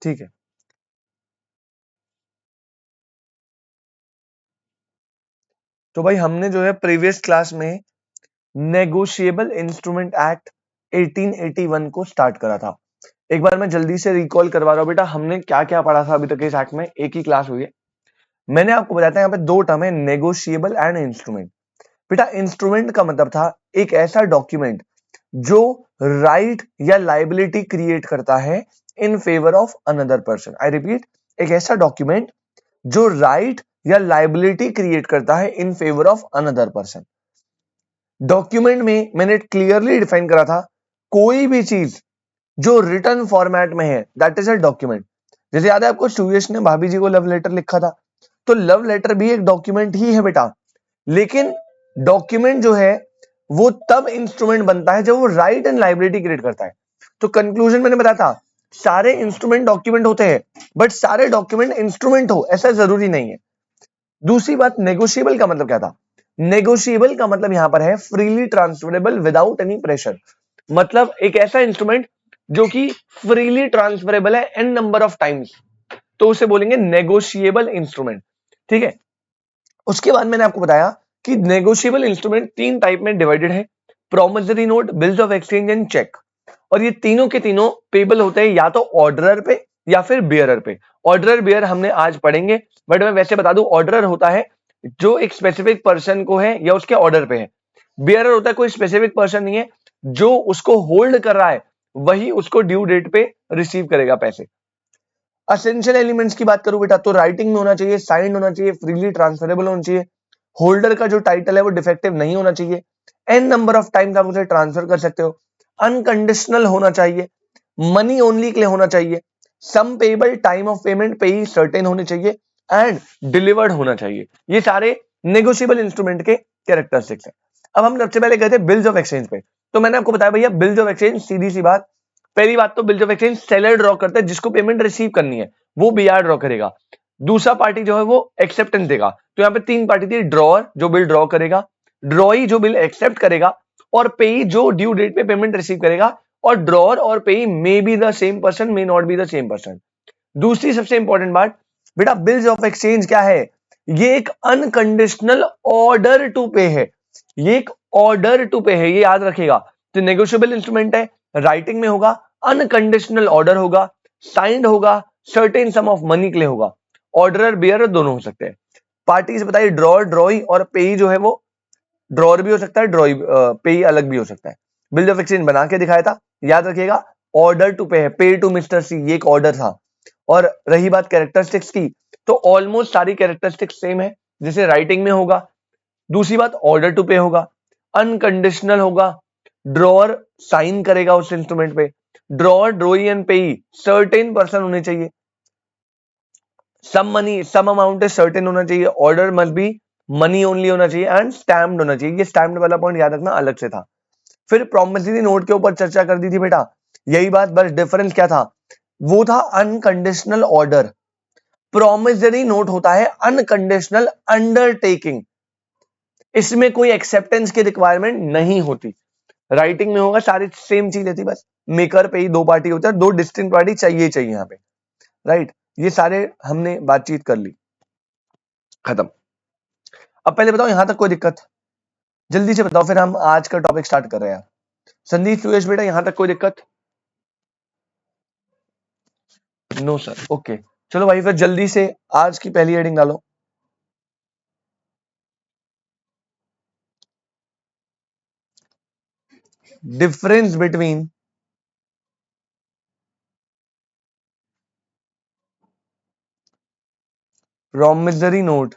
ठीक है। तो भाई हमने जो है प्रीवियस क्लास में नेगोशिएबल इंस्ट्रूमेंट एक्ट 1881 को स्टार्ट करा था। एक बार मैं जल्दी से रिकॉल करवा रहा हूं बेटा, हमने क्या क्या पढ़ा था अभी तक इस एक्ट में, एक ही क्लास हुई है। मैंने आपको बताया था यहाँ पे दो टर्म है, नेगोशिएबल एंड इंस्ट्रूमेंट। बेटा इंस्ट्रूमेंट का मतलब था एक ऐसा डॉक्यूमेंट जो राइट या लाइबिलिटी क्रिएट करता है in favour of another person. I repeat, एक ऐसा डॉक्यूमेंट जो राइट या लाइबिलिटी क्रिएट करता है in favour of another person. Document में मैंने क्लियरली डिफाइन करा था, कोई भी चीज जो रिटर्न फॉर्मेट में है दैट इज अ डॉक्यूमेंट। जैसे याद है आपको, सुयश ने भाभी जी को लव लेटर लिखा था, तो लव लेटर भी एक डॉक्यूमेंट ही है बेटा। लेकिन डॉक्यूमेंट जो है वो तब इंस्ट्रूमेंट बनता है जब वो राइट एंड लाइबिलिटी क्रिएट करता है। तो कंक्लूजन मैंने बताया था, सारे इंस्ट्रूमेंट डॉक्यूमेंट होते हैं, बट सारे डॉक्यूमेंट इंस्ट्रूमेंट हो ऐसा जरूरी नहीं है। दूसरी बात, नेगोशिएबल का मतलब क्या था? नेगोशिएबल का मतलब यहां पर है freely transferable without any pressure. मतलब एक ऐसा इंस्ट्रूमेंट जो कि फ्रीली ट्रांसफरेबल है एन नंबर ऑफ टाइम्स, तो उसे बोलेंगे नेगोशिएबल इंस्ट्रूमेंट। ठीक है। उसके बाद मैंने आपको बताया कि नेगोशिएबल इंस्ट्रूमेंट तीन टाइप में डिवाइडेड है, promissory note, bills of exchange and cheque. और ये तीनों के तीनों पेबल होते हैं या तो ऑर्डरर पे या फिर बियरर पे। ऑर्डरर बियर हमने आज पढ़ेंगे, बट मैं वैसे बता दूं, ऑर्डरर होता है जो एक स्पेसिफिक पर्सन को है या उसके ऑर्डर पे है। बियरर होता है कोई स्पेसिफिक पर्सन नहीं है, जो उसको होल्ड कर रहा है वही उसको ड्यू डेट पे रिसीव करेगा पैसे। असेंशियल एलिमेंट्स की बात करूं बेटा, तो राइटिंग में होना चाहिए, साइंड होना चाहिए, फ्रीली ट्रांसफरेबल होना चाहिए, होल्डर का जो टाइटल है वो डिफेक्टिव नहीं होना चाहिए, एन नंबर ऑफ टाइम्स आप उसे ट्रांसफर कर सकते हो, अनकंडीशनल होना चाहिए, मनी ओनली के लिए होना चाहिए, सम पेबल, टाइम ऑफ पेमेंट पे ही सर्टेन होने चाहिए, एंड डिलीवर्ड होना चाहिए। ये सारे नेगोशिएबल इंस्ट्रूमेंट के कैरेक्टरिस्टिक्स हैं। अब हम सबसे पहले गए थे बिल्स ऑफ एक्सचेंज पे। तो मैंने आपको बताया भैया बिल्स ऑफ एक्सचेंज, सीधी सी बात, पहली बात तो bills of exchange seller draw करता है, जिसको पेमेंट रिसीव करनी है वो बीआर ड्रॉ करेगा, दूसरा पार्टी जो है वो एक्सेप्टेंस देगा। तो यहाँ पे तीन पार्टी थी, ड्रॉअर जो बिल ड्रॉ करेगा, ड्रॉई जो बिल एक्सेप्ट करेगा, और पेई जो ड्यू डेट पे पेमेंट रिसीव करेगा। और ड्रॉअर और पेई may be the same person, may not be the same person. दूसरी सबसे इंपॉर्टेंट बात बेटा, बिल्स ऑफ एक्सचेंज क्या है? ये एक अनकंडीशनल ऑर्डर टू पे है, ये एक ऑर्डर टू पे है, ये याद रखेगा। तो नेगोशिएबल इंस्ट्रूमेंट है, राइटिंग में होगा, अनकंडीशनल ऑर्डर होगा, साइंड होगा, सर्टेन सम ऑफ मनी के लिए होगा। ऑर्डरर बियरर दोनों हो सकते हैं। पार्टीज बताइए, ड्रॉअर, ड्रॉई और पेई जो है वो, ड्रॉअर भी हो सकता है, ड्रॉई पेई अलग भी हो सकता है। बिल ऑफ एक्सचेंज बना के दिखाया था, याद रखिएगा, ऑर्डर टू पे है, पे टू मिस्टर सी, ये एक ऑर्डर था। और रही बात कैरेक्टरिस्टिक्स की, तो ऑलमोस्ट सारी कैरेक्टरिस्टिक्स सेम है, जैसे राइटिंग में होगा। दूसरी बात, ऑर्डर टू पे होगा, अनकंडीशनल होगा, ड्रॉअर साइन करेगा उस इंस्ट्रूमेंट पे, ड्रॉअर, ड्रॉई एंड पेई सर्टेन पर्सन होने चाहिए, सम मनी, सम अमाउंट है सर्टेन होना चाहिए, order must be money only होना चाहिए, एंड स्टैम्प्ड होना चाहिए। ये स्टैम्प्ड वाला पॉइंट याद रखना अलग से था। फिर प्रॉमिसरी नोट के ऊपर चर्चा कर दी थी बेटा, यही बात, बस डिफरेंस क्या था? वो था अनकंडीशनल ऑर्डर, प्रॉमिसरी नोट होता है अनकंडीशनल अंडरटेकिंग, इसमें कोई एक्सेप्टेंस की रिक्वायरमेंट नहीं होती। राइटिंग में होगा, सारी सेम चीज रहती, बस मेकर पे ही दो पार्टी होता है, दो डिस्टिंक्ट पार्टी चाहिए चाहिए यहाँ पे, राइट। ये सारे हमने बातचीत कर ली, खत्म। अब पहले बताओ यहां तक कोई दिक्कत? जल्दी से बताओ, फिर हम आज का टॉपिक स्टार्ट कर रहे हैं। संदीप, सुयश बेटा, यहां तक कोई दिक्कत? No sir, okay. चलो भाई फिर जल्दी से आज की पहली हेडिंग डालो। Difference between promissory note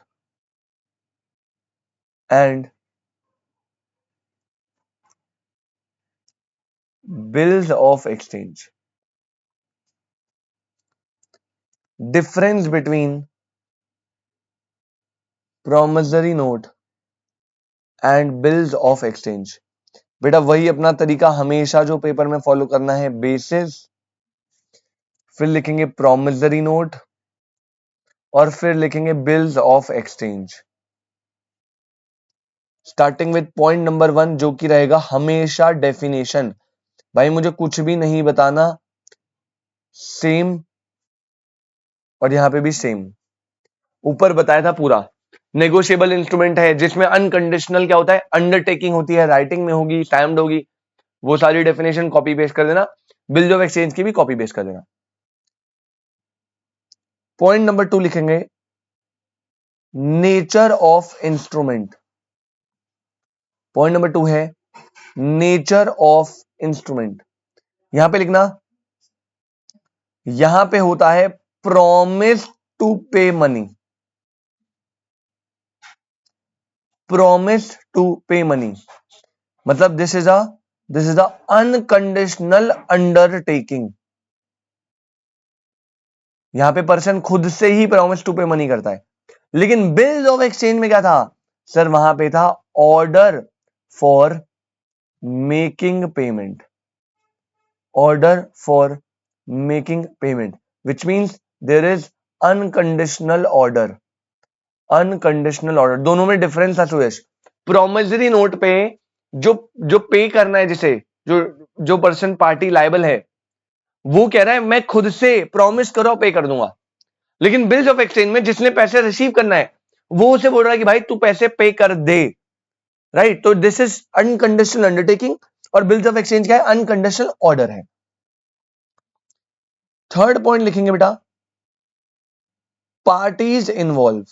and bills of exchange. Difference between promissory note and bills of exchange. बेटा वही अपना तरीका हमेशा जो पेपर में फॉलो करना है, बेसिस, फिर लिखेंगे promissory note और फिर लिखेंगे bills of exchange, starting with point number 1 जो कि रहेगा हमेशा डेफिनेशन। भाई मुझे कुछ भी नहीं बताना, सेम और यहां पे भी सेम, ऊपर बताया था पूरा। नेगोशिएबल इंस्ट्रूमेंट है जिसमें अनकंडीशनल क्या होता है, अंडरटेकिंग होती है, राइटिंग में होगी, टाइम्ड होगी, वो सारी डेफिनेशन कॉपी पेस्ट कर देना। बिल्स ऑफ एक्सचेंज की भी कॉपी पेस्ट कर देना। पॉइंट नंबर 2 लिखेंगे nature of instrument. Point number 2 है नेचर ऑफ इंस्ट्रूमेंट। यहां पे लिखना, यहां पे होता है प्रॉमिस टू पे मनी। प्रॉमिस टू पे मनी मतलब this is a unconditional undertaking. यहां पे पर्सन खुद से ही प्रॉमिस टू पे मनी करता है। लेकिन बिल्स ऑफ एक्सचेंज में क्या था सर, वहां पे था order for making payment. Order for making payment which means there is unconditional order. Unconditional order, दोनों में डिफरेंस था सुयश। प्रोमिसरी नोट पे जो जो पे करना है, जिसे जो जो पर्सन पार्टी लायबल है, वो कह रहा है मैं खुद से प्रॉमिस करो पे कर दूंगा। लेकिन बिल्स ऑफ एक्सचेंज में जिसने पैसे रिसीव करना है वो उसे बोल रहा है कि भाई तू पैसे पे कर दे, राइट। तो दिस इज अनकंडीशनल अंडरटेकिंग और बिल्स ऑफ एक्सचेंज क्या है, अनकंडीशनल ऑर्डर है। थर्ड पॉइंट लिखेंगे बेटा पार्टीज इन्वॉल्व।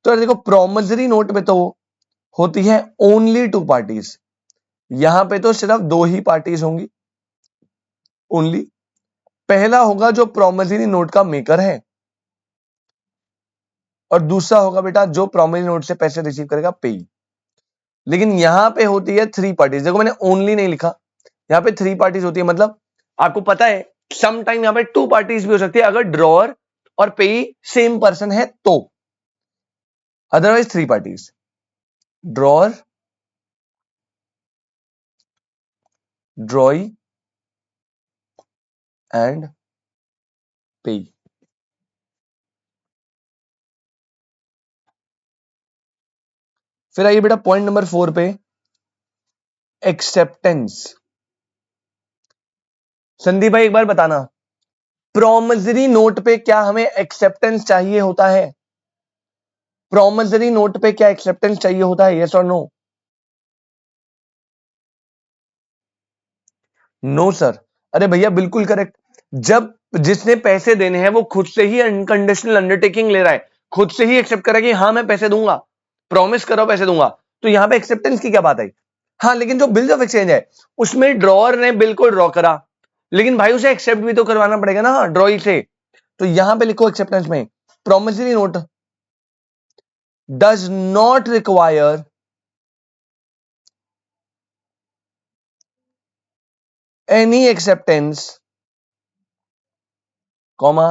तो यार देखो प्रोमिसरी नोट में तो होती है ओनली 2 पार्टीज, यहां पे तो सिर्फ 2 ही पार्टीज होंगी ओनली। पहला होगा जो प्रोमिसरी नोट का मेकर है और दूसरा होगा बेटा जो प्रोमिसरी नोट से पैसे रिसीव करेगा पेई। लेकिन यहां पे होती है 3 पार्टीज। देखो मैंने ओनली नहीं लिखा, यहां पे 3 पार्टीज होती है। मतलब आपको पता है सम टाइम यहां पे 2 पार्टीज भी हो सकती है अगर ड्रॉअर और पेई सेम पर्सन है तो, अदरवाइज 3 पार्टीज, ड्रॉअर, ड्रॉई एंड पेई। फिर आइए बेटा पॉइंट नंबर 4 पे, एक्सेप्टेंस। संदीप भाई एक बार बताना, प्रोमिसरी नोट पे क्या हमें एक्सेप्टेंस चाहिए होता है? प्रोमिसरी नोट पे क्या एक्सेप्टेंस चाहिए होता है, यस और नो? No sir. अरे भैया बिल्कुल करेक्ट। जब जिसने पैसे देने हैं वो खुद से ही अनकंडीशनल अंडरटेकिंग ले रहा है, खुद से ही एक्सेप्ट करा कि हाँ मैं पैसे दूंगा, प्रॉमिस करो पैसे दूंगा, तो यहां पे एक्सेप्टेंस की क्या बात आई? हाँ लेकिन जो बिल्स ऑफ एक्सचेंज है उसमें ड्रॉअर ने बिल्कुल ड्रॉ करा, लेकिन भाई उसे एक्सेप्ट भी तो करवाना पड़ेगा ना ड्रॉई से। तो यहां पे लिखो एक्सेप्टेंस में, promissory note does not require any acceptance, comma,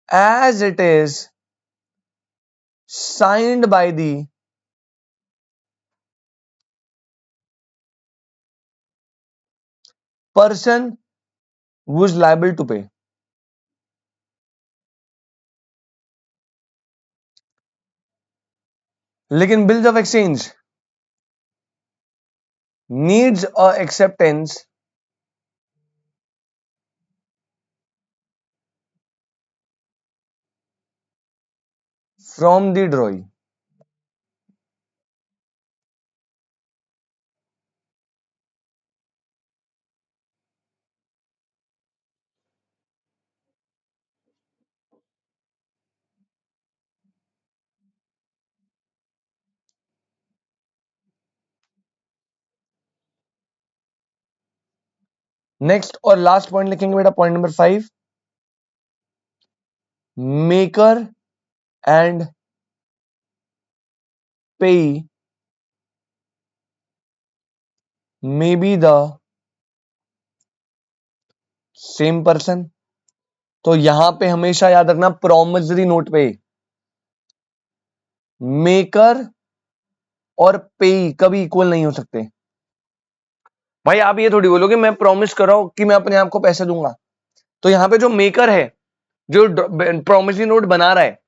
as it is signed by the person who is liable to pay। लेकिन bills of exchange needs a acceptance from the drawee। Next और last point लिखेंगे बेटा point number 5, maker and पेई may be the same person. तो यहां पे हमेशा याद रखना प्रोमिसरी नोट पे मेकर और पेई कभी इक्वल नहीं हो सकते। भाई आप ये थोड़ी बोलोगे मैं प्रॉमिस कर रहा हूं कि मैं अपने आप को पैसे दूंगा, तो यहां पे जो मेकर है जो प्रोमिसरी नोट बना रहा है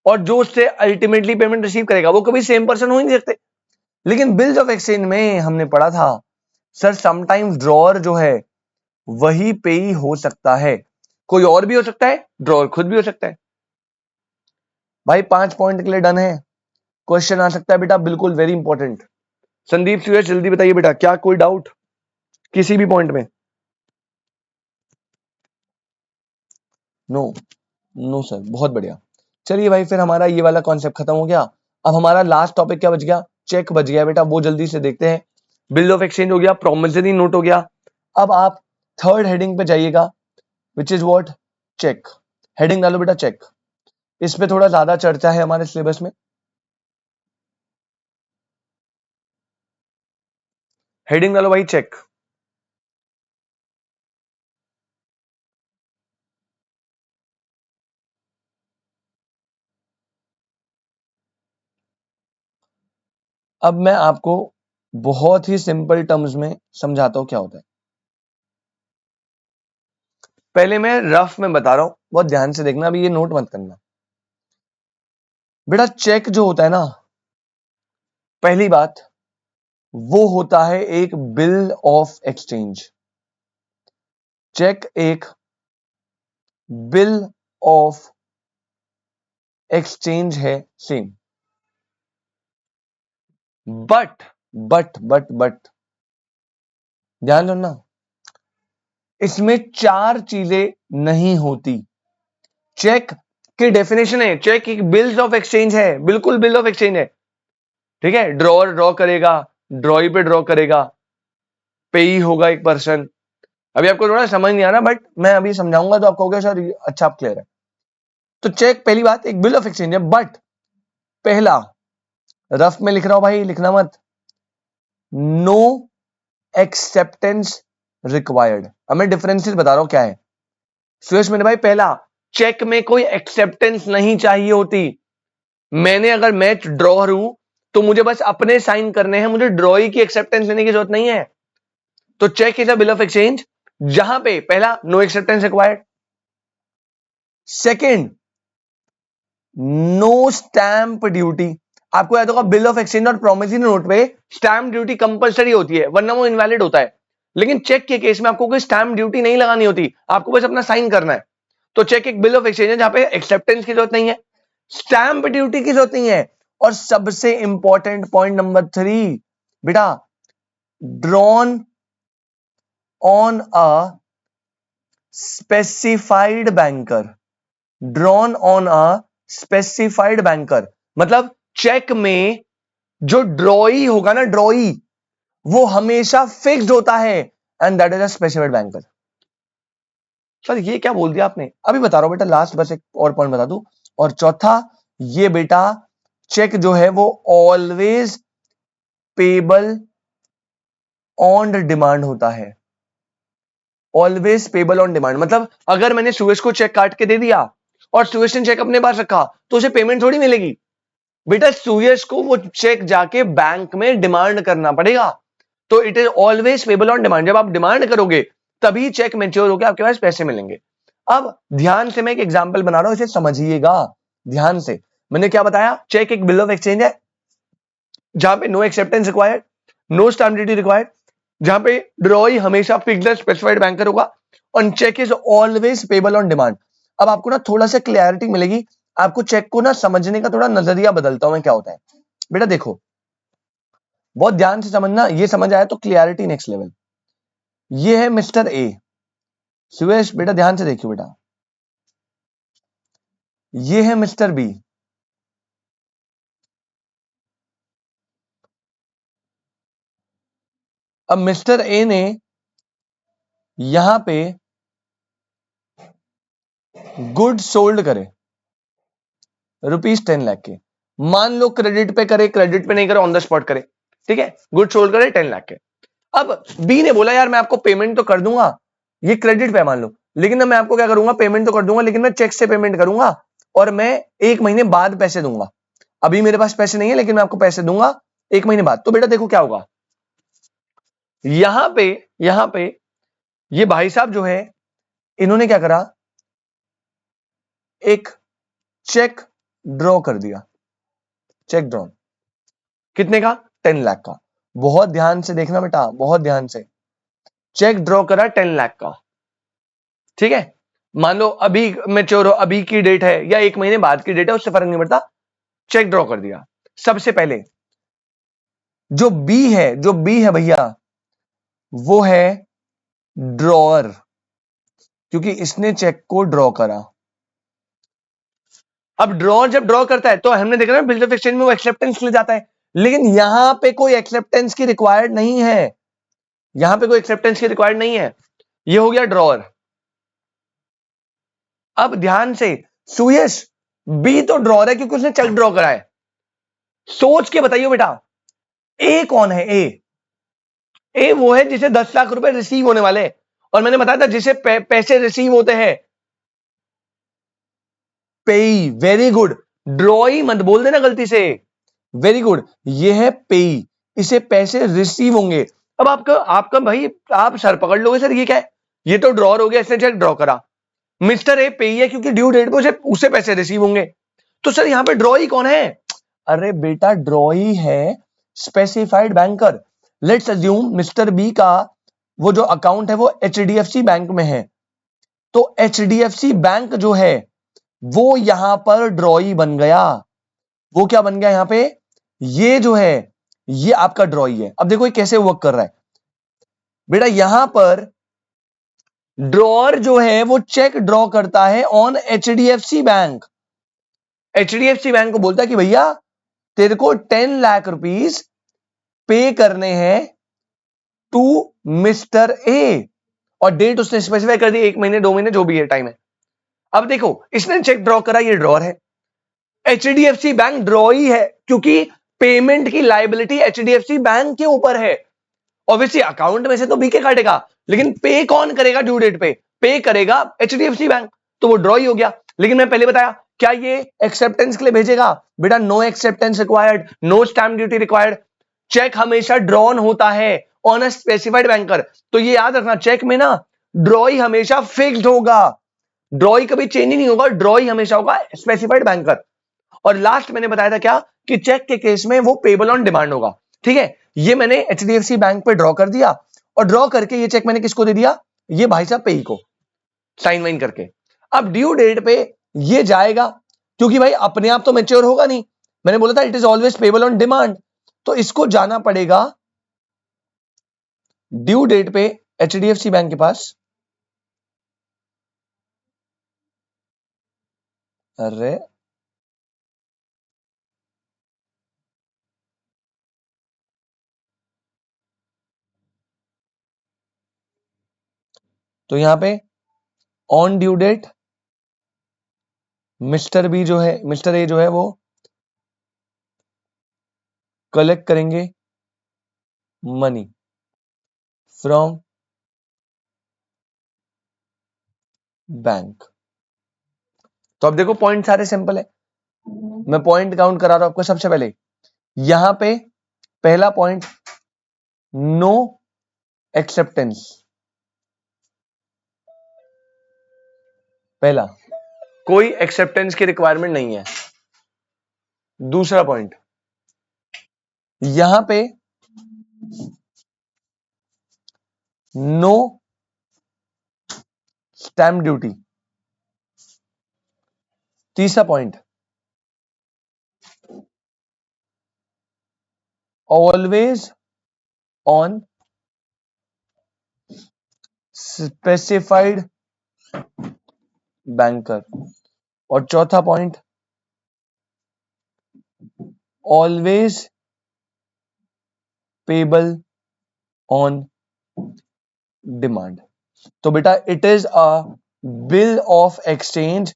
और जो उससे अल्टीमेटली पेमेंट रिसीव करेगा वो कभी सेम पर्सन हो ही नहीं सकते। लेकिन बिल्स ऑफ एक्सचेंज में हमने पढ़ा था सर समटाइम्स ड्रॉअर जो है वही पेई हो सकता है। कोई और भी हो सकता है, ड्रॉअर खुद भी हो सकता है। भाई 5 पॉइंट के लिए डन है। क्वेश्चन आ सकता है बेटा, बिल्कुल वेरी इंपॉर्टेंट। संदीप सुयश जल्दी बताइए बेटा, क्या कोई डाउट किसी भी पॉइंट में? नो नो सर, बहुत बढ़िया। चलिए भाई, फिर हमारा ये वाला कॉन्सेप्ट खत्म हो गया। अब हमारा लास्ट टॉपिक क्या बच गया? चेक बच गया बेटा, वो जल्दी से देखते हैं। बिल ऑफ एक्सचेंज हो गया, प्रोमिसरी नोट हो गया। अब आप थर्ड हेडिंग पे जाइएगा, which is what? Cheque. Heading डालो बेटा चेक। इस पे थोड़ा ज्यादा चर्चा है हमारे सिलेबस में। हेडिंग डालो भाई चेक। अब मैं आपको बहुत ही सिंपल टर्म्स में समझाता हूं क्या होता है। पहले मैं रफ में बता रहा हूं, बहुत ध्यान से देखना, अभी ये नोट मत करना बेटा। चेक जो होता है ना, पहली बात, वो होता है एक बिल ऑफ एक्सचेंज। चेक एक बिल ऑफ एक्सचेंज है, सेम। बट ध्यान रखना, इसमें 4 चीजें नहीं होती। चेक की डेफिनेशन है, चेक एक बिल्स ऑफ एक्सचेंज है, बिल्कुल बिल ऑफ एक्सचेंज है। ठीक है, ड्रॉअर ड्रॉ करेगा, ड्रॉई पे ड्रॉ करेगा, पेई होगा एक पर्सन। अभी आपको थोड़ा समझ नहीं आ रहा, बट मैं अभी समझाऊंगा तो आपको कहोगे सर अच्छा, आप क्लियर है। तो चेक पहली बात एक बिल ऑफ एक्सचेंज है, बट पहला, रफ में लिख रहा हूं भाई, लिखना मत, नो एक्सेप्टेंस रिक्वायर्ड। अब मैं डिफरेंसेस बता रहा हूं क्या है। सुरेश मेरे भाई, पहला, चेक में कोई एक्सेप्टेंस नहीं चाहिए होती। मैंने अगर मैच ड्रॉअर हूं तो मुझे बस अपने साइन करने हैं, मुझे ड्रॉई की एक्सेप्टेंस लेने की जरूरत नहीं है। तो cheque is a bill of exchange जहां पे पहला, no acceptance required. Second, no stamp duty. आपको याद होगा बिल ऑफ एक्सचेंज और प्रोमिसरी नोट पे स्टैंप ड्यूटी कंपलसरी होती है, वरना वो इनवैलिड होता है। लेकिन चेक के केस में आपको कोई स्टैंप ड्यूटी नहीं लगानी होती, आपको बस अपना साइन करना है। तो चेक एक बिल ऑफ एक्सचेंज है जहां पे एक्सेप्टेंस की जरूरत नहीं है, स्टैंप ड्यूटी की जरूरत नहीं है, और सबसे इंपॉर्टेंट पॉइंट नंबर 3 बेटा, drawn on a specified banker. Drawn on a specified banker मतलब चेक में जो ड्रॉई होगा ना, ड्रॉई, वो हमेशा फिक्स्ड होता है, and that is a specified banker. Sir ये क्या बोल दिया आपने? अभी बता रहा हूं बेटा, लास्ट बस एक और पॉइंट बता दूं। और चौथा, ये बेटा चेक जो है वो ऑलवेज पेबल ऑन डिमांड होता है। ऑलवेज पेबल ऑन डिमांड मतलब अगर मैंने सुरेश को चेक काट के दे दिया और सुरेश ने चेक अपने पास रखा तो उसे पेमेंट थोड़ी मिलेगी बेटा। सुरेश को वो चेक जाके बैंक में डिमांड करना पड़ेगा। तो it is always payable on demand. जब आप डिमांड करोगे तभी चेक मैच्योर होकर आपके पास पैसे मिलेंगे। अब ध्यान से मैं एक एग्जांपल बना रहा हूं, इसे समझिएगा ध्यान से। मैंने क्या बताया? चेक एक बिल ऑफ एक्सचेंज है जहां पे no acceptance required, no stamp duty required, जहां पे ड्रॉई हमेशा फिक्स्ड स्पेसिफाइड बैंकर होगा, और cheque is always payable on demand. अब आपको ना थोड़ा सा क्लैरिटी मिलेगी, आपको चेक को ना समझने का थोड़ा नजरिया बदलता हूं मैं, क्या होता है बेटा। देखो बहुत ध्यान से समझना, ये समझ आया तो क्लियरिटी नेक्स्ट लेवल। ये है मिस्टर ए। सुरेश बेटा ध्यान से देखियो बेटा, ये है मिस्टर बी। अब मिस्टर ए ने यहां पे गुड सोल्ड करे ₹10 लाख के। मान लो क्रेडिट पे करे, क्रेडिट पे नहीं करे, ऑन द स्पॉट करे, ठीक है, गुड सोल्ड करे 10 लाख के। अब बी ने बोला यार मैं आपको पेमेंट तो कर दूंगा, ये क्रेडिट पे मान लो, लेकिन मैं आपको क्या करूंगा, पेमेंट तो कर दूंगा लेकिन मैं चेक से पेमेंट करूंगा और मैं 1 महीने बाद पैसे दूंगा। अभी मेरे पास पैसे नहीं है लेकिन मैं आपको पैसे दूंगा 1 महीने बाद। तो बेटा देखो क्या होगा, यहां पे ये भाई साहब जो है इन्होंने क्या करा, एक चेक ड्रॉ कर दिया। चेक ड्रॉ कितने का? 10 लाख का। बहुत ध्यान से देखना बेटा, बहुत ध्यान से। चेक ड्रॉ करा 10 लाख का, ठीक है। मान लो अभी मेच्योर हो, अभी की डेट है या 1 महीने बाद की डेट है, उससे फर्क नहीं पड़ता, चेक ड्रॉ कर दिया। सबसे पहले जो बी है भैया, वो है ड्रॉअर, क्योंकि इसने चेक को ड्रॉ करा। अब ड्रॉअर जब ड्रॉ करता है तो हमने देखा ना बिल ऑफ एक्सचेंज में वो एक्सेप्टेंस ले जाता है, लेकिन यहां पे कोई एक्सेप्टेंस की रिक्वायर्ड नहीं है, यहां पे कोई एक्सेप्टेंस की रिक्वायर्ड नहीं है, ये हो गया ड्रॉअर। अब ध्यान से, सुयश बी तो ड्रॉअर है क्योंकि उसने चेक ड्रॉ करा है। सोच के बताइए बेटा, ए कौन है? ए वो है जिसे 10 लाख रुपए रिसीव होने वाले, और मैंने बताया था जिसे पैसे रिसीव होते हैं, पेई। वेरी गुड, ड्रॉई मत बोल देना गलती से, वेरी गुड, ये है पेई, इसे पैसे रिसीव होंगे। अब आपका आपका भाई आप सर पकड़ लोगे, सर ये क्या है, ये तो ड्रॉर हो गया, इसने चेक ड्रॉ करा, मिस्टर ए पेई है क्योंकि ड्यू डेट पे उसे पैसे रिसीव होंगे, तो सर यहां पे ड्रॉई कौन है? अरे बेटा ड्रॉई है specified banker. Let's assume mister B का वो जो अकाउंट है वो एचडीएफसी बैंक में है, तो एचडीएफसी बैंक जो है वो यहां पर ड्रॉई बन गया। वो क्या बन गया यहां पे? ये जो है ये आपका ड्रॉई है। अब देखो ये कैसे वर्क कर रहा है बेटा, यहां पर ड्रॉअर जो है वो चेक ड्रॉ करता है on HDFC bank. HDFC bank को बोलता है कि भैया तेरे को 10 लाख रुपीस पे करने हैं टू मिस्टर ए, और डेट उसने स्पेसिफाई कर दी, 1 महीने 2 महीने जो भी है टाइम है। अब देखो इसने चेक ड्रॉ करा, ये ड्रॉअर है, एचडीएफसी बैंक ड्रॉई है क्योंकि पेमेंट की लायबिलिटी एचडीएफसी बैंक के ऊपर है। ऑब्वियसली अकाउंट में से तो बीके काटेगा, लेकिन पे कौन करेगा ड्यू डेट पे करेगा एचडीएफसी बैंक, तो वो ड्रॉ ही हो गया। लेकिन मैं पहले बताया क्या ये एक्सेप्टेंस के लिए भेजेगा? बेटा no acceptance required, no stamp duty required, cheque हमेशा ड्रॉन होता है ऑन अ स्पेसिफाइड बैंकर। तो ये याद रखना, चेक में ना ड्रॉई हमेशा फिक्स्ड होगा, ड्रॉई कभी चेंज ही नहीं होगा, ड्रॉई हमेशा होगा स्पेसिफाइड बैंकर। और लास्ट मैंने बताया था क्या, कि चेक के केस में वो पेबल ऑन डिमांड होगा। ठीक है, ये मैंने एचडीएफसी बैंक पे ड्रॉ कर दिया, और ड्रॉ करके ये चेक मैंने किसको दे दिया? ये भाई साहब पेई को, साइन वाइन करके। अब ड्यू डेट पे ये जाएगा, क्योंकि भाई अपने आप तो मैच्योर होगा नहीं, मैंने बोला था it is always payable on demand, तो इसको जाना पड़ेगा ड्यू डेट पे एचडीएफसी बैंक के पास। अरे तो यहां पे on due date mister B जो है, मिस्टर ए जो है वो कलेक्ट करेंगे मनी फ्रॉम बैंक। तो अब देखो पॉइंट सारे सिंपल है, मैं पॉइंट काउंट करा रहा हूं आपको। सबसे पहले यहां पे पहला पॉइंट, नो एक्सेप्टेंस, पहला कोई एक्सेप्टेंस की रिक्वायरमेंट नहीं है। दूसरा पॉइंट, यहां पे नो स्टैम्प ड्यूटी। तीसरा point, always on specified banker. और चौथा point, always payable on demand. तो बेटा it is a bill of exchange,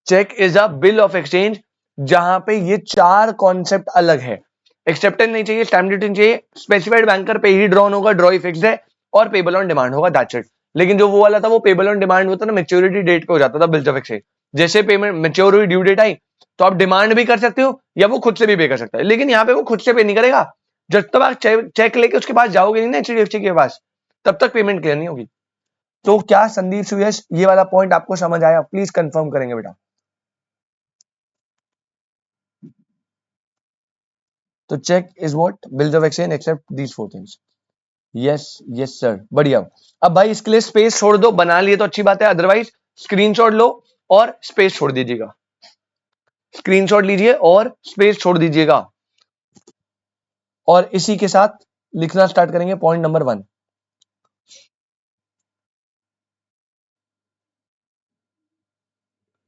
cheque is a bill of exchange, जहां पे ये चार कॉन्सेप्ट अलग है। एक्सेप्टेंस नहीं चाहिए, स्टैम्प ड्यूटी नहीं चाहिए, स्पेसिफाइड बैंकर पे ही ड्रॉन होगा, ड्रॉ ही फिक्स्ड है, और पेबल ऑन डिमांड होगा, दैट्स इट। लेकिन जो वो वाला था वो पेबल ऑन डिमांड होता ना, मेच्योरिटी डेट पे हो जाता था बिल्स ऑफ एक्सचेंज। जैसे पेमेंट मेच्योर हुई, ड्यू डेट आई, तो आप डिमांड भी कर सकते हो या वो खुद से भी पे कर सकता है, लेकिन यहाँ पे वो खुद से पे नहीं करेगा। जब तक आप चेक लेके उसके पास जाओगे नहीं ना एचडीएफसी के पास, तब तक पेमेंट क्लियर नहीं होगी। तो क्या संदीप सुयश ये वाला पॉइंट आपको समझ आया? प्लीज कंफर्म करेंगे बेटा। तो cheque is what? Bills of exchange except these four things. Yes yes sir, बढ़िया। अब भाई इसके लिए स्पेस छोड़ दो, बना लिए तो अच्छी बात है, अदरवाइज स्क्रीनशॉट लो और स्पेस छोड़ दीजिएगा, स्क्रीनशॉट लीजिए और स्पेस छोड़ दीजिएगा, और इसी के साथ लिखना स्टार्ट करेंगे पॉइंट नंबर 1।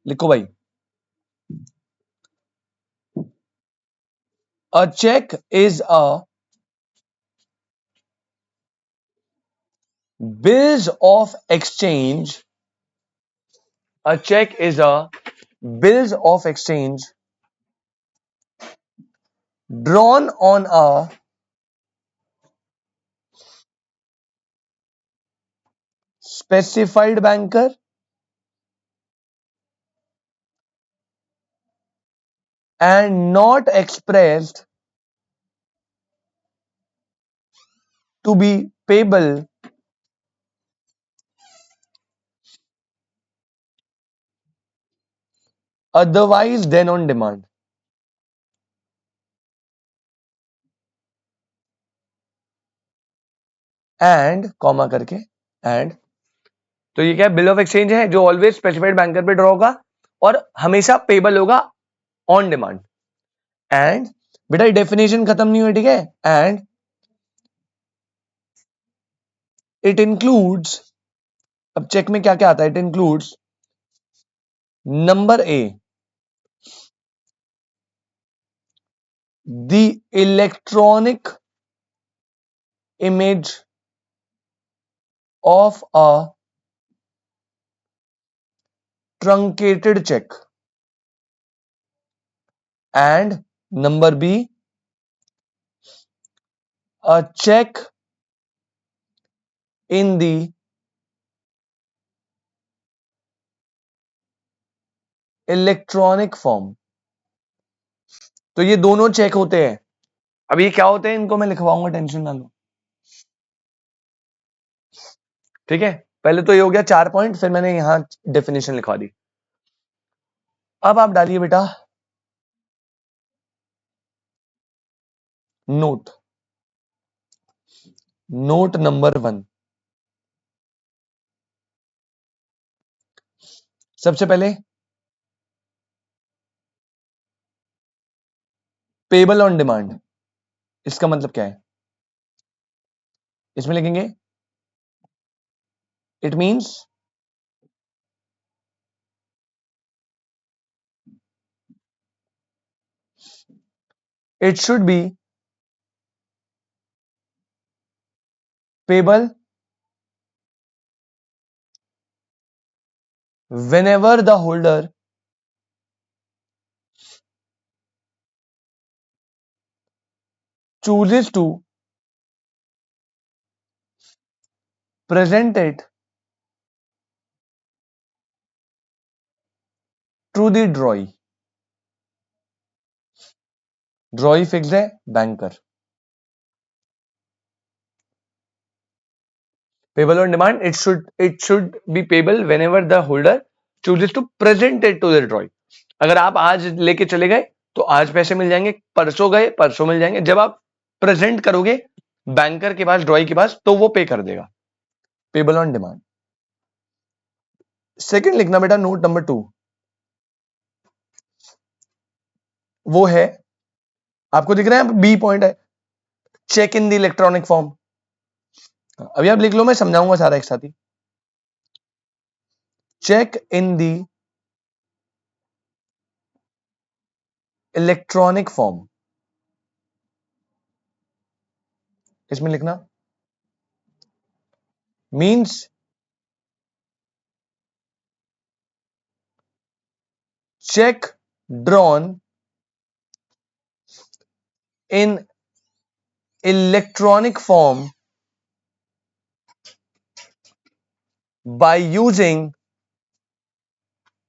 लिखो भाई, a cheque is a bills of exchange. A check is a bills of exchange drawn on a specified banker and not expressed to be payable otherwise than on demand. And comma करके and, तो ये क्या है, bill of exchange है जो always specified banker पे draw होगा और हमेशा पेबल होगा ऑन डिमांड। एंड बेटा डेफिनेशन खत्म नहीं हुई, ठीक है, एंड इट इंक्लूड्स, अब चेक में क्या क्या आता है, it includes number A the electronic image of a truncated check, and number B, a check in the electronic form. तो ये दोनों चेक होते हैं। अब ये क्या होते हैं इनको मैं लिखवाऊंगा, टेंशन ना लो, ठीक है। पहले तो ये हो गया 4 पॉइंट, फिर मैंने यहां डेफिनेशन लिखवा दी। अब आप डालिए बेटा नोट, नोट नंबर 1। सबसे पहले पेबल ऑन डिमांड, इसका मतलब क्या है, इसमें लिखेंगे it means it should be payable whenever the holder chooses to present it to the drawee। Drawee fix है, banker. Payable on demand, it should be payable whenever the holder chooses to present it to the drawee. अगर आप आज लेके चले गए तो आज पैसे मिल जाएंगे, परसों गए परसों मिल जाएंगे, जब आप प्रेजेंट करोगे बैंकर के पास, ड्रॉई के पास, तो वो पे कर देगा। Payable on demand. सेकंड लिखना बेटा नोट नंबर 2, वो है, आपको दिख रहा है बी पॉइंट है, cheque in the electronic form. अभी आप लिख लो, मैं समझाऊंगा सारा एक साथ ही। Cheque in the electronic form, इसमें लिखना means check drawn in electronic form by using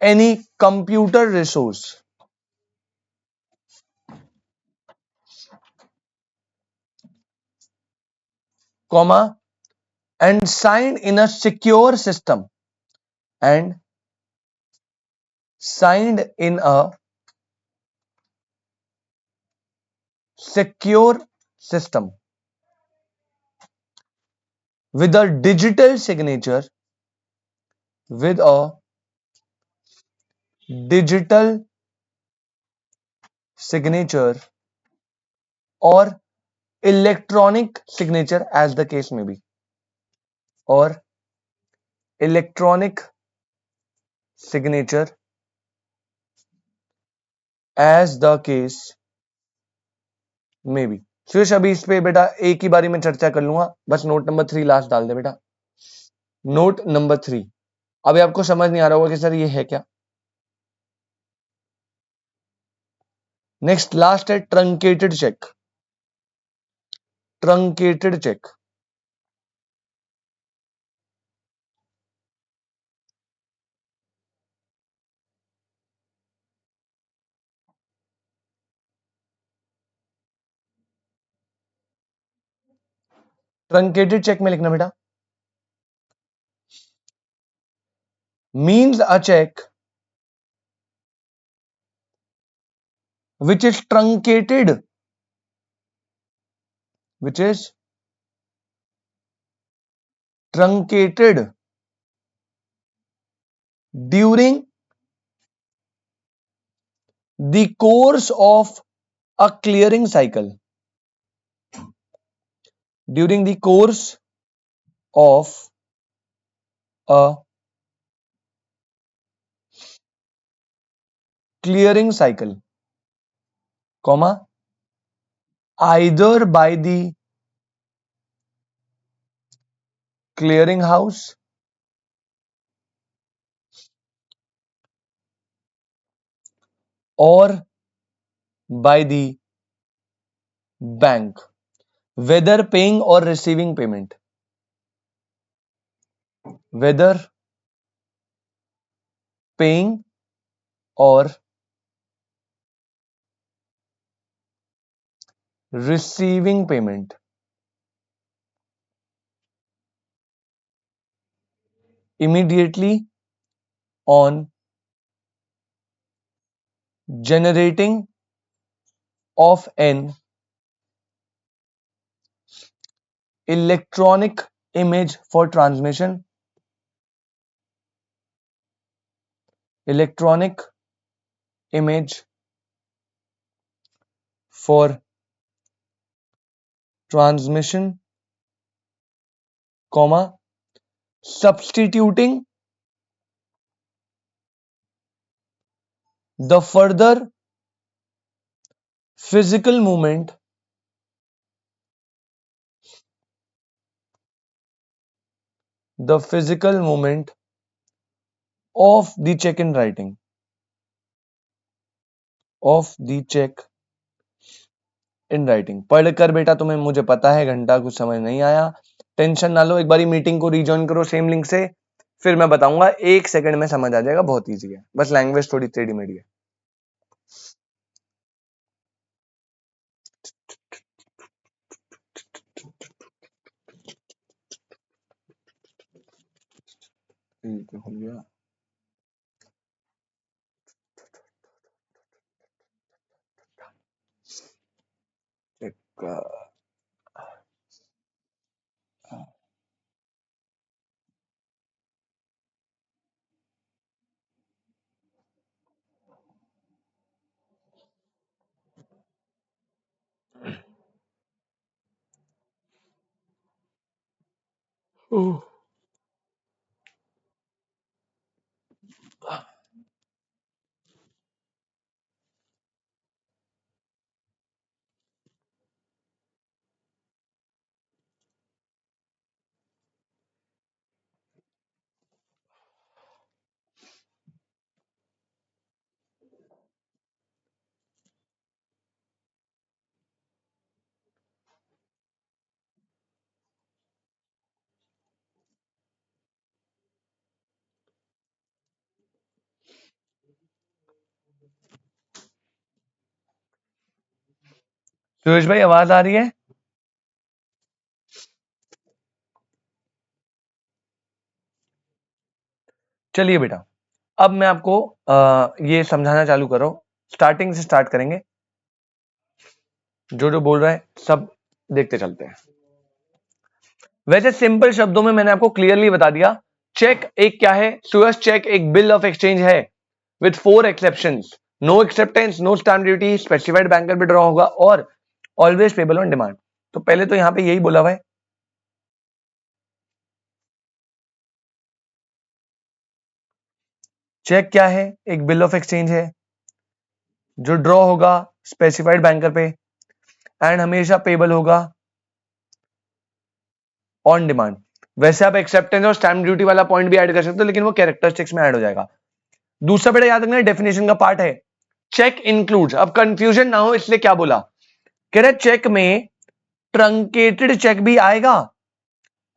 any computer resource, comma, and signed in a secure system, and signed in a secure system with a digital signature, with a digital signature और electronic signature as the case may be, और electronic signature as the case may be. Suresh अभी इस पे बेटा एक ही बारी में चर्चा कर लूंगा, बस नोट नंबर 3 लास्ट डाल दे बेटा। नोट नंबर 3, अभी आपको समझ नहीं आ रहा होगा कि सर ये है क्या। नेक्स्ट लास्ट है truncated cheque. Truncated cheque, truncated cheque में लिखना बेटा, means a cheque which is truncated, which is truncated during the course of a clearing cycle, during the course of a clearing cycle, comma, either by the clearing house or by the bank, whether paying or receiving payment, whether paying or receiving payment, immediately on generating of an electronic image for transmission, electronic image for transmission, comma, substituting the further physical movement of the check in writing, of the check in writing। पढ़कर बेटा तुम्हें मुझे पता है घंटा कुछ समझ नहीं आया, टेंशन ना लो, एक बारी मीटिंग को रीजॉइन करो सेम लिंक से, फिर मैं बताऊंगा, 1 सेकंड में समझ आ जाएगा, बहुत इजी है, बस लैंग्वेज थोड़ी टेढ़ी मेढ़ी है। हो गया एक सुरेश भाई आवाज आ रही है? चलिए बेटा, अब मैं आपको ये समझाना चालू करो, स्टार्टिंग से स्टार्ट करेंगे, जो जो बोल रहा है सब देखते चलते हैं। वैसे सिंपल शब्दों में मैंने आपको क्लियरली बता दिया, चेक एक क्या है, सुरेश, चेक एक बिल ऑफ एक्सचेंज है। With 4 exceptions, no acceptance, no stamp duty, specified banker पे ड्रॉ होगा और ऑलवेज पेबल ऑन डिमांड। तो पहले तो यहां पे यही बोला हुआ है। चेक क्या है? एक बिल ऑफ एक्सचेंज है जो ड्रॉ होगा स्पेसिफाइड बैंकर पे एंड हमेशा पेबल होगा ऑन डिमांड। वैसे आप एक्सेप्टेंस और स्टैम्प ड्यूटी वाला पॉइंट भी ऐड कर सकते हो, लेकिन वो कैरेक्टरिस्टिक्स में ऐड हो जाएगा। दूसरा बेटा याद रखना, डेफिनेशन का पार्ट है चेक इंक्लूड्स। अब कंफ्यूजन ना हो इसलिए क्या बोला, कह रहे चेक में ट्रंकेटेड चेक भी आएगा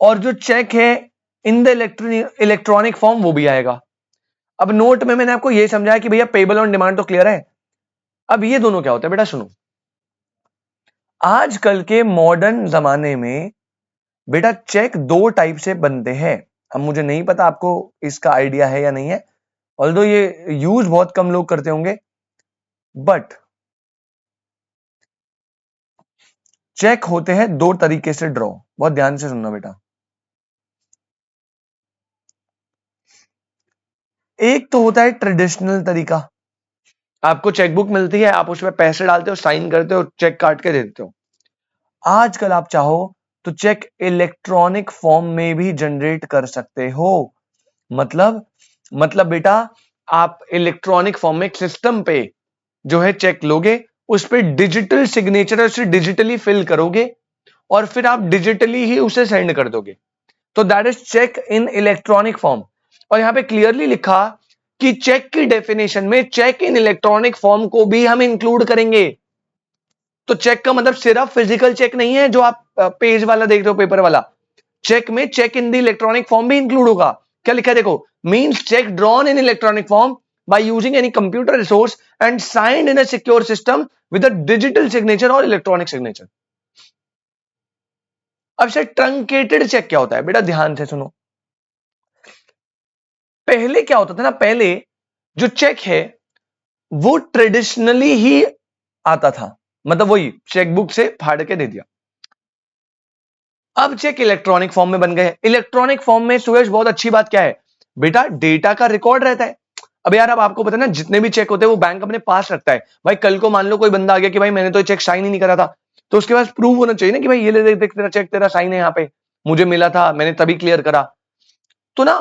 और जो चेक है इन द इलेक्ट्रॉनिक फॉर्म वो भी आएगा। अब नोट में मैंने आपको यह समझाया कि भैया पेबल ऑन डिमांड तो क्लियर है। अब ये दोनों क्या होता है बेटा सुनो, आजकल के मॉडर्न जमाने में बेटा चेक दो टाइप से बनते हैं। अब मुझे नहीं पता आपको इसका आइडिया है या नहीं है, ऑल्दो ये यूज बहुत कम लोग करते होंगे, बट चेक होते हैं दो तरीके से ड्रॉ। बहुत ध्यान से सुनना बेटा। एक तो होता है ट्रेडिशनल तरीका, आपको चेकबुक मिलती है, आप उसमें पैसे डालते हो, साइन करते हो, चेक काट के दे देते हो। आजकल आप चाहो तो चेक इलेक्ट्रॉनिक फॉर्म में भी जनरेट कर सकते हो। मतलब बेटा आप इलेक्ट्रॉनिक फॉर्म में एक सिस्टम पे जो है चेक लोगे, उस पे डिजिटल सिग्नेचर है, उसे डिजिटली फिल करोगे और फिर आप डिजिटली ही उसे सेंड कर दोगे। तो that is cheque in electronic form. और यहां पे क्लियरली लिखा कि चेक की डेफिनेशन में चेक इन इलेक्ट्रॉनिक फॉर्म को भी हम इंक्लूड करेंगे। तो चेक का मतलब सिर्फ फिजिकल चेक नहीं है जो आप पेज वाला देख रहे हो, पेपर वाला। चेक में cheque in the electronic form भी इंक्लूड होगा। क्या लिखा है देखो, means cheque drawn in electronic form by using any computer resource and signed in a secure system with a digital signature or electronic signature। अब से truncated check क्या होता है बेटा, ध्यान से सुनो। पहले क्या होता था ना, पहले जो चेक है वो ट्रेडिशनली ही आता था, मतलब वही चेकबुक से फाड़ के दे दिया। अब चेक इलेक्ट्रॉनिक फॉर्म में बन गए। इलेक्ट्रॉनिक फॉर्म में सुरेश बहुत अच्छी बात क्या है बेटा, डेटा का रिकॉर्ड रहता है। अब यार अब आपको पता है ना, जितने भी चेक होते हैं वो बैंक अपने पास रखता है। भाई कल को मान लो कोई बंदा आ गया कि भाई मैंने तो चेक साइन ही नहीं करा था, तो उसके पास प्रूफ होना चाहिए ना कि भाई ये ले देख तेरा चेक, तेरा साइन है यहाँ पे, मुझे मिला था, मैंने तभी क्लियर करा। तो ना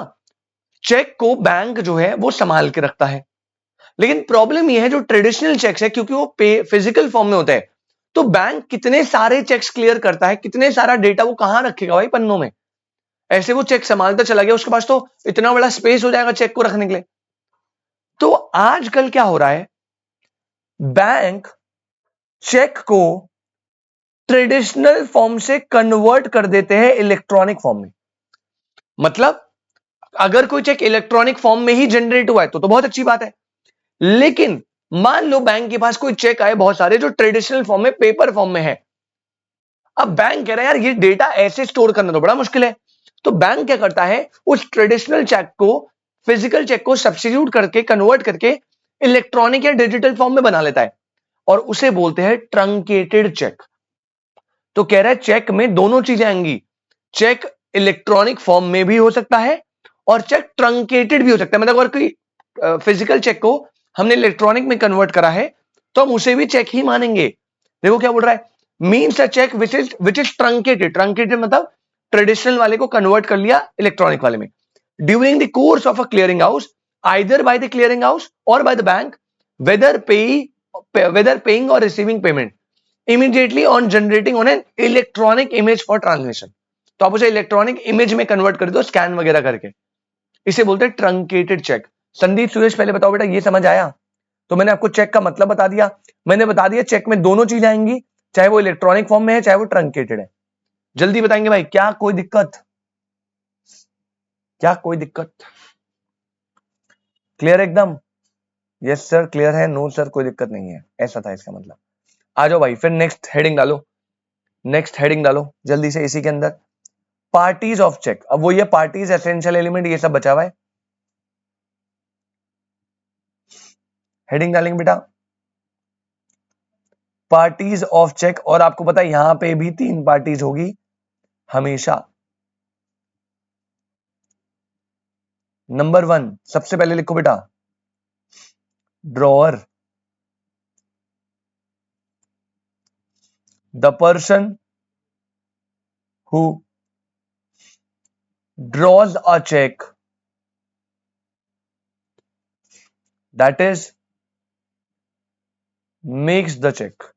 चेक को बैंक जो है वो संभाल के रखता है। लेकिन प्रॉब्लम ये है जो ट्रेडिशनल चेक्स है, क्योंकि वो फिजिकल फॉर्म में होता है, तो बैंक कितने सारे चेक्स क्लियर करता है, कितने सारा डेटा वो कहां रखेगा भाई पन्नों में। ऐसे वो चेक संभालता चला गया, उसके पास तो इतना बड़ा स्पेस हो जाएगा चेक को रखने के लिए। तो आजकल क्या हो रहा है, बैंक चेक को ट्रेडिशनल फॉर्म से कन्वर्ट कर देते हैं इलेक्ट्रॉनिक फॉर्म में। मतलब अगर कोई चेक इलेक्ट्रॉनिक फॉर्म में ही जनरेट हुआ है तो बहुत अच्छी बात है। लेकिन मान लो बैंक के पास कोई चेक आए बहुत सारे जो ट्रेडिशनल फॉर्म में, पेपर फॉर्म में है। अब बैंक कह रहा है यार ये डेटा ऐसे स्टोर करना तो बड़ा मुश्किल है। तो बैंक क्या करता है, उस ट्रेडिशनल चेक को, फिजिकल चेक को सब्स्टिट्यूट करके, कन्वर्ट करके इलेक्ट्रॉनिक या डिजिटल फॉर्म में बना लेता है और उसे बोलते हैं ट्रंकेटेड चेक। तो कह रहा है चेक में दोनों चीजें आएंगी, चेक इलेक्ट्रॉनिक फॉर्म में भी हो सकता है और चेक ट्रंकेटेड भी हो सकता है। मतलब अगर कोई फिजिकल चेक को हमने इलेक्ट्रॉनिक में कन्वर्ट करा है तो हम उसे भी चेक ही मानेंगे। देखो क्या बोल रहा है, means a cheque which is truncated. Truncated मतलब ट्रेडिशनल वाले को कन्वर्ट कर लिया इलेक्ट्रॉनिक वाले में, during the course of a clearing house, either by the clearing house or by the bank, whether paying or receiving payment immediately on generating on an electronic image for translation. तो आप उसे electronic image में convert कर दो scan वगैरह करके, इसे बोलते हैं ट्रंकेटेड चेक। संदीप सुरेश पहले बताओ बेटा ये समझ आया? तो मैंने आपको चेक का मतलब बता दिया, मैंने बता दिया चेक में दोनों चीज आएंगी, चाहे वो इलेक्ट्रॉनिक फॉर्म में है चाहे वो ट्रंकेटेड है। जल्दी बताएंगे भाई, क्या कोई दिक्कत? क्या कोई दिक्कत? क्लियर एकदम? यस सर क्लियर है, नो सर कोई दिक्कत नहीं है, ऐसा था इसका मतलब। आ जाओ भाई फिर नेक्स्ट हेडिंग डालो, नेक्स्ट हेडिंग डालो जल्दी से इसी के अंदर, पार्टीज ऑफ चेक। अब वो ये पार्टीज, एसेंशियल एलिमेंट, ये सब बचा हुआ है। हेडिंग डालेंगे बेटा पार्टीज ऑफ चेक, और आपको पता है यहां पे भी 3 पार्टीज होगी हमेशा। नंबर 1 सबसे पहले लिखो बेटा drawer, the person who draws a check, that is makes the check,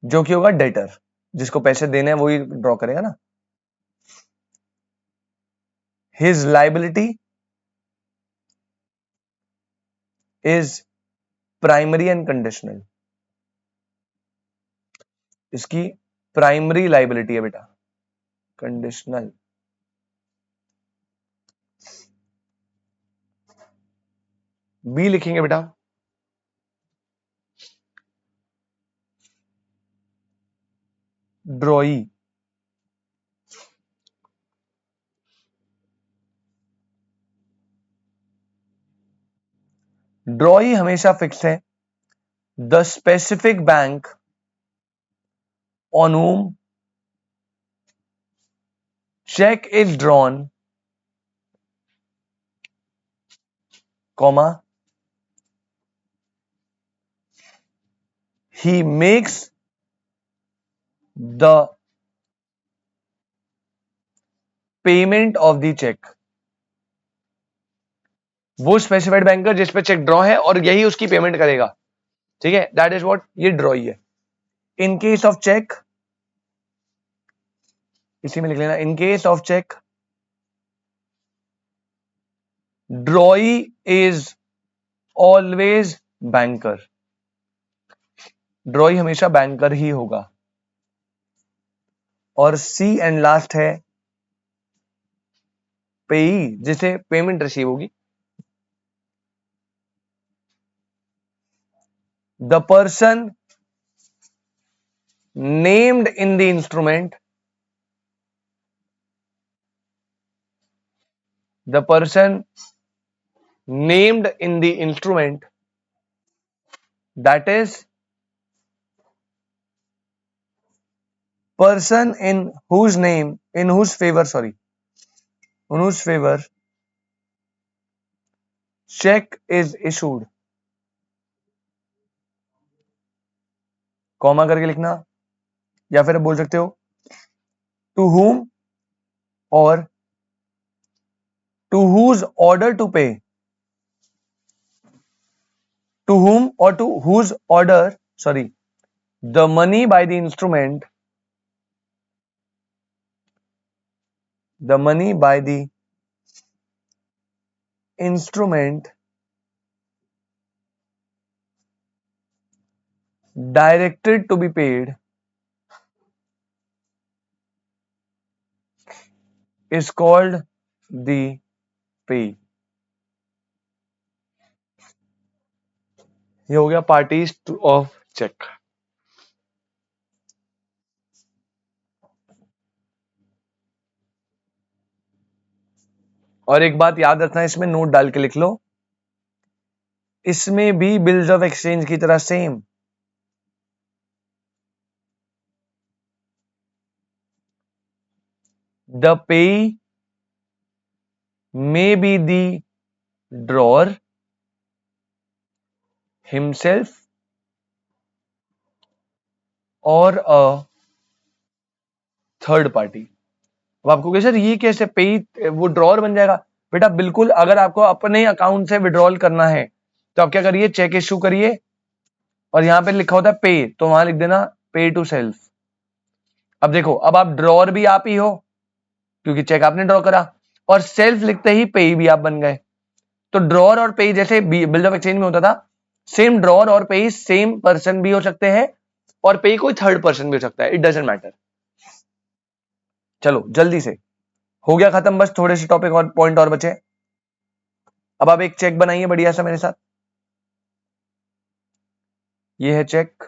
जो कि होगा डेटर, जिसको पैसे देने हैं वही ड्रॉ करेगा ना। His liability is primary and conditional, इसकी प्राइमरी लाइबिलिटी है बेटा, कंडीशनल। बी लिखेंगे बेटा, ड्रॉई, ड्रॉई हमेशा फिक्स है। The specific bank on whom check is drawn, comma, he makes the payment of the check, वो स्पेसिफाइड बैंकर जिस पे चेक ड्रॉ है और यही उसकी पेमेंट करेगा, ठीक है, दैट इज व्हाट, ये ड्रॉई है। इन केस ऑफ चेक, इसी में लिख लेना, in case of cheque drawee is always banker, drawee हमेशा बैंकर ही होगा। और सी एंड लास्ट है पेई, जिसे पेमेंट रिसीव होगी। The person named in the instrument, the person named in the instrument, that is person in whose name, in whose favor, sorry, in whose favor check is issued, comma करके लिखना, या फिर बोल सकते हो to whom or to whose order to pay, to whom or to whose order, sorry, the money by the instrument, the money by the instrument directed to be paid is called the pay। ये हो गया parties of check. और एक बात याद रखना, इसमें note डाल के लिख लो, इसमें भी बिल्स ऑफ एक्सचेंज की तरह same, the pay may be the drawer himself और अ थर्ड पार्टी। अब आपको कहे सर ये कैसे पे वो ड्रॉअर बन जाएगा, बेटा बिल्कुल, अगर आपको अपने अकाउंट से विड्रॉल करना है तो आप क्या करिए, चेक इश्यू करिए और यहां पे लिखा होता है पे, तो वहां लिख देना पे टू सेल्फ। अब देखो, अब आप ड्रॉअर भी आप ही हो क्योंकि चेक आपने ड्रॉ करा, और सेल्फ लिखते ही पे भी आप बन गए। तो ड्रॉअर और पे जैसे बिल ऑफ एक्सचेंज में होता था, सेम ड्रॉअर और पे सेम पर्सन भी हो सकते हैं और पे कोई थर्ड पर्सन भी हो सकता है, इट डजंट मैटर। चलो जल्दी से हो गया खत्म, बस थोड़े से टॉपिक और पॉइंट और बचे। अब आप एक चेक बनाइए बढ़िया सा मेरे साथ, ये है चेक,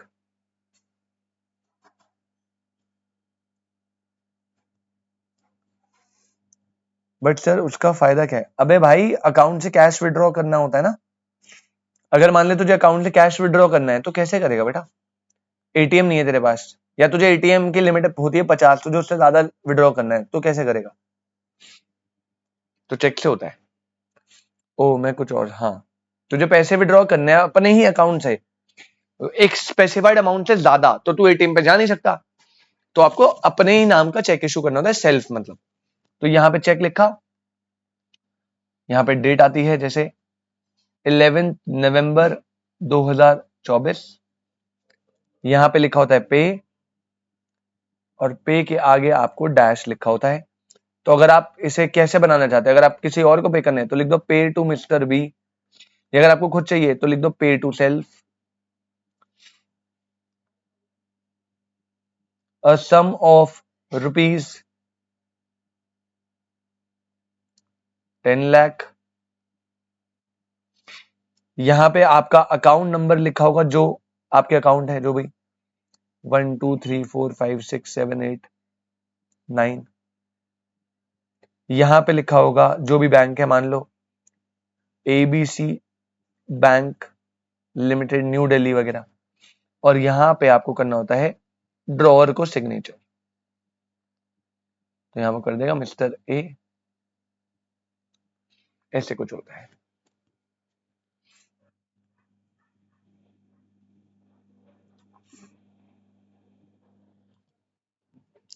बट सर उसका फायदा क्या है? अबे भाई अकाउंट से कैश विड्रॉ करना होता है ना, अगर मान ले तुझे अकाउंट से कैश विड्रॉ करना है तो कैसे करेगा बेटा? एटीएम नहीं है तेरे पास, या तुझे एटीएम की लिमिट होती है 50, तुझे उससे ज्यादा विड्रॉ करना है तो कैसे करेगा? तो चेक से होता है। ओ मैं कुछ और, हाँ तुझे पैसे विड्रॉ करने हैं अपने ही अकाउंट से, एक स्पेसिफाइड अमाउंट से ज्यादा, तो तू एटीएम पे जा नहीं सकता, तो आपको अपने ही नाम का चेक इशू करना होता है, सेल्फ मतलब। तो यहां पे चेक लिखा, यहां पे डेट आती है जैसे 11 नवंबर 2024, यहां पे लिखा होता है पे, और पे के आगे आपको डैश लिखा होता है। तो अगर आप इसे कैसे बनाना चाहते हैं, अगर आप किसी और को पे करने हैं तो लिख दो पे टू मिस्टर बी, अगर आपको खुद चाहिए तो लिख दो pay to self. A sum of rupees 10 lakh. यहां पे आपका अकाउंट नंबर लिखा होगा, जो आपके अकाउंट है जो भी, 1 2 3 4 5 6 7 8 9, यहां पे लिखा होगा जो भी बैंक है, मान लो ABC bank limited new Delhi वगैरह, और यहां पे आपको करना होता है ड्रॉअर को सिग्नेचर। तो यहां पर कर देगा मिस्टर ए, ऐसे कुछ होता है।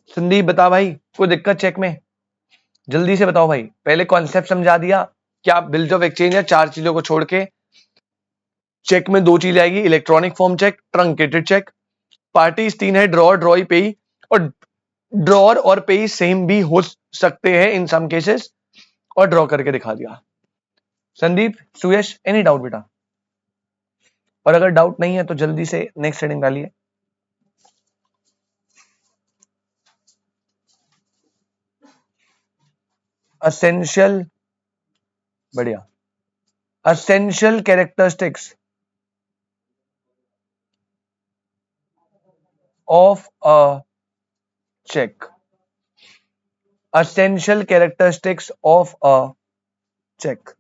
संदीप बता भाई, कोई दिक्कत चेक में? जल्दी से बताओ भाई, पहले कॉन्सेप्ट समझा दिया, क्या बिल्स ऑफ एक्सचेंज है, 4 चीजों को छोड़ के चेक में 2 चीज आएगी, electronic form cheque, truncated cheque. Parties 3 है, ड्रॉअर, ड्रॉई, पेई, और ड्रॉअर और पेई सेम भी हो सकते हैं इन सम केसेस, और ड्रॉ करके दिखा दिया। संदीप, सुयश, एनी डाउट बेटा? और अगर डाउट नहीं है तो जल्दी से नेक्स्ट हेडिंग डालिए। असेंशियल, बढ़िया, essential characteristics of a cheque, essential characteristics of a check,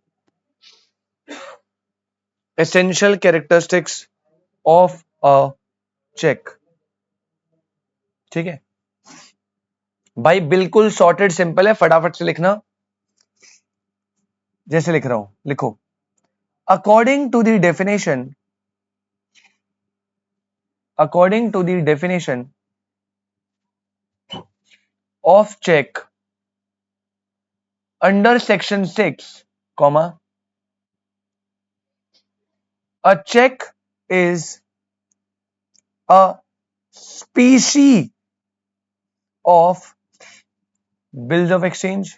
essential characteristics of a check। ठीक है भाई, बिल्कुल सॉर्टेड सिंपल है, फटाफट से लिखना, जैसे लिख रहा हूं लिखो। According to the definition, according to the definition of cheque under section 6, comma, a check is a species of bills of exchange,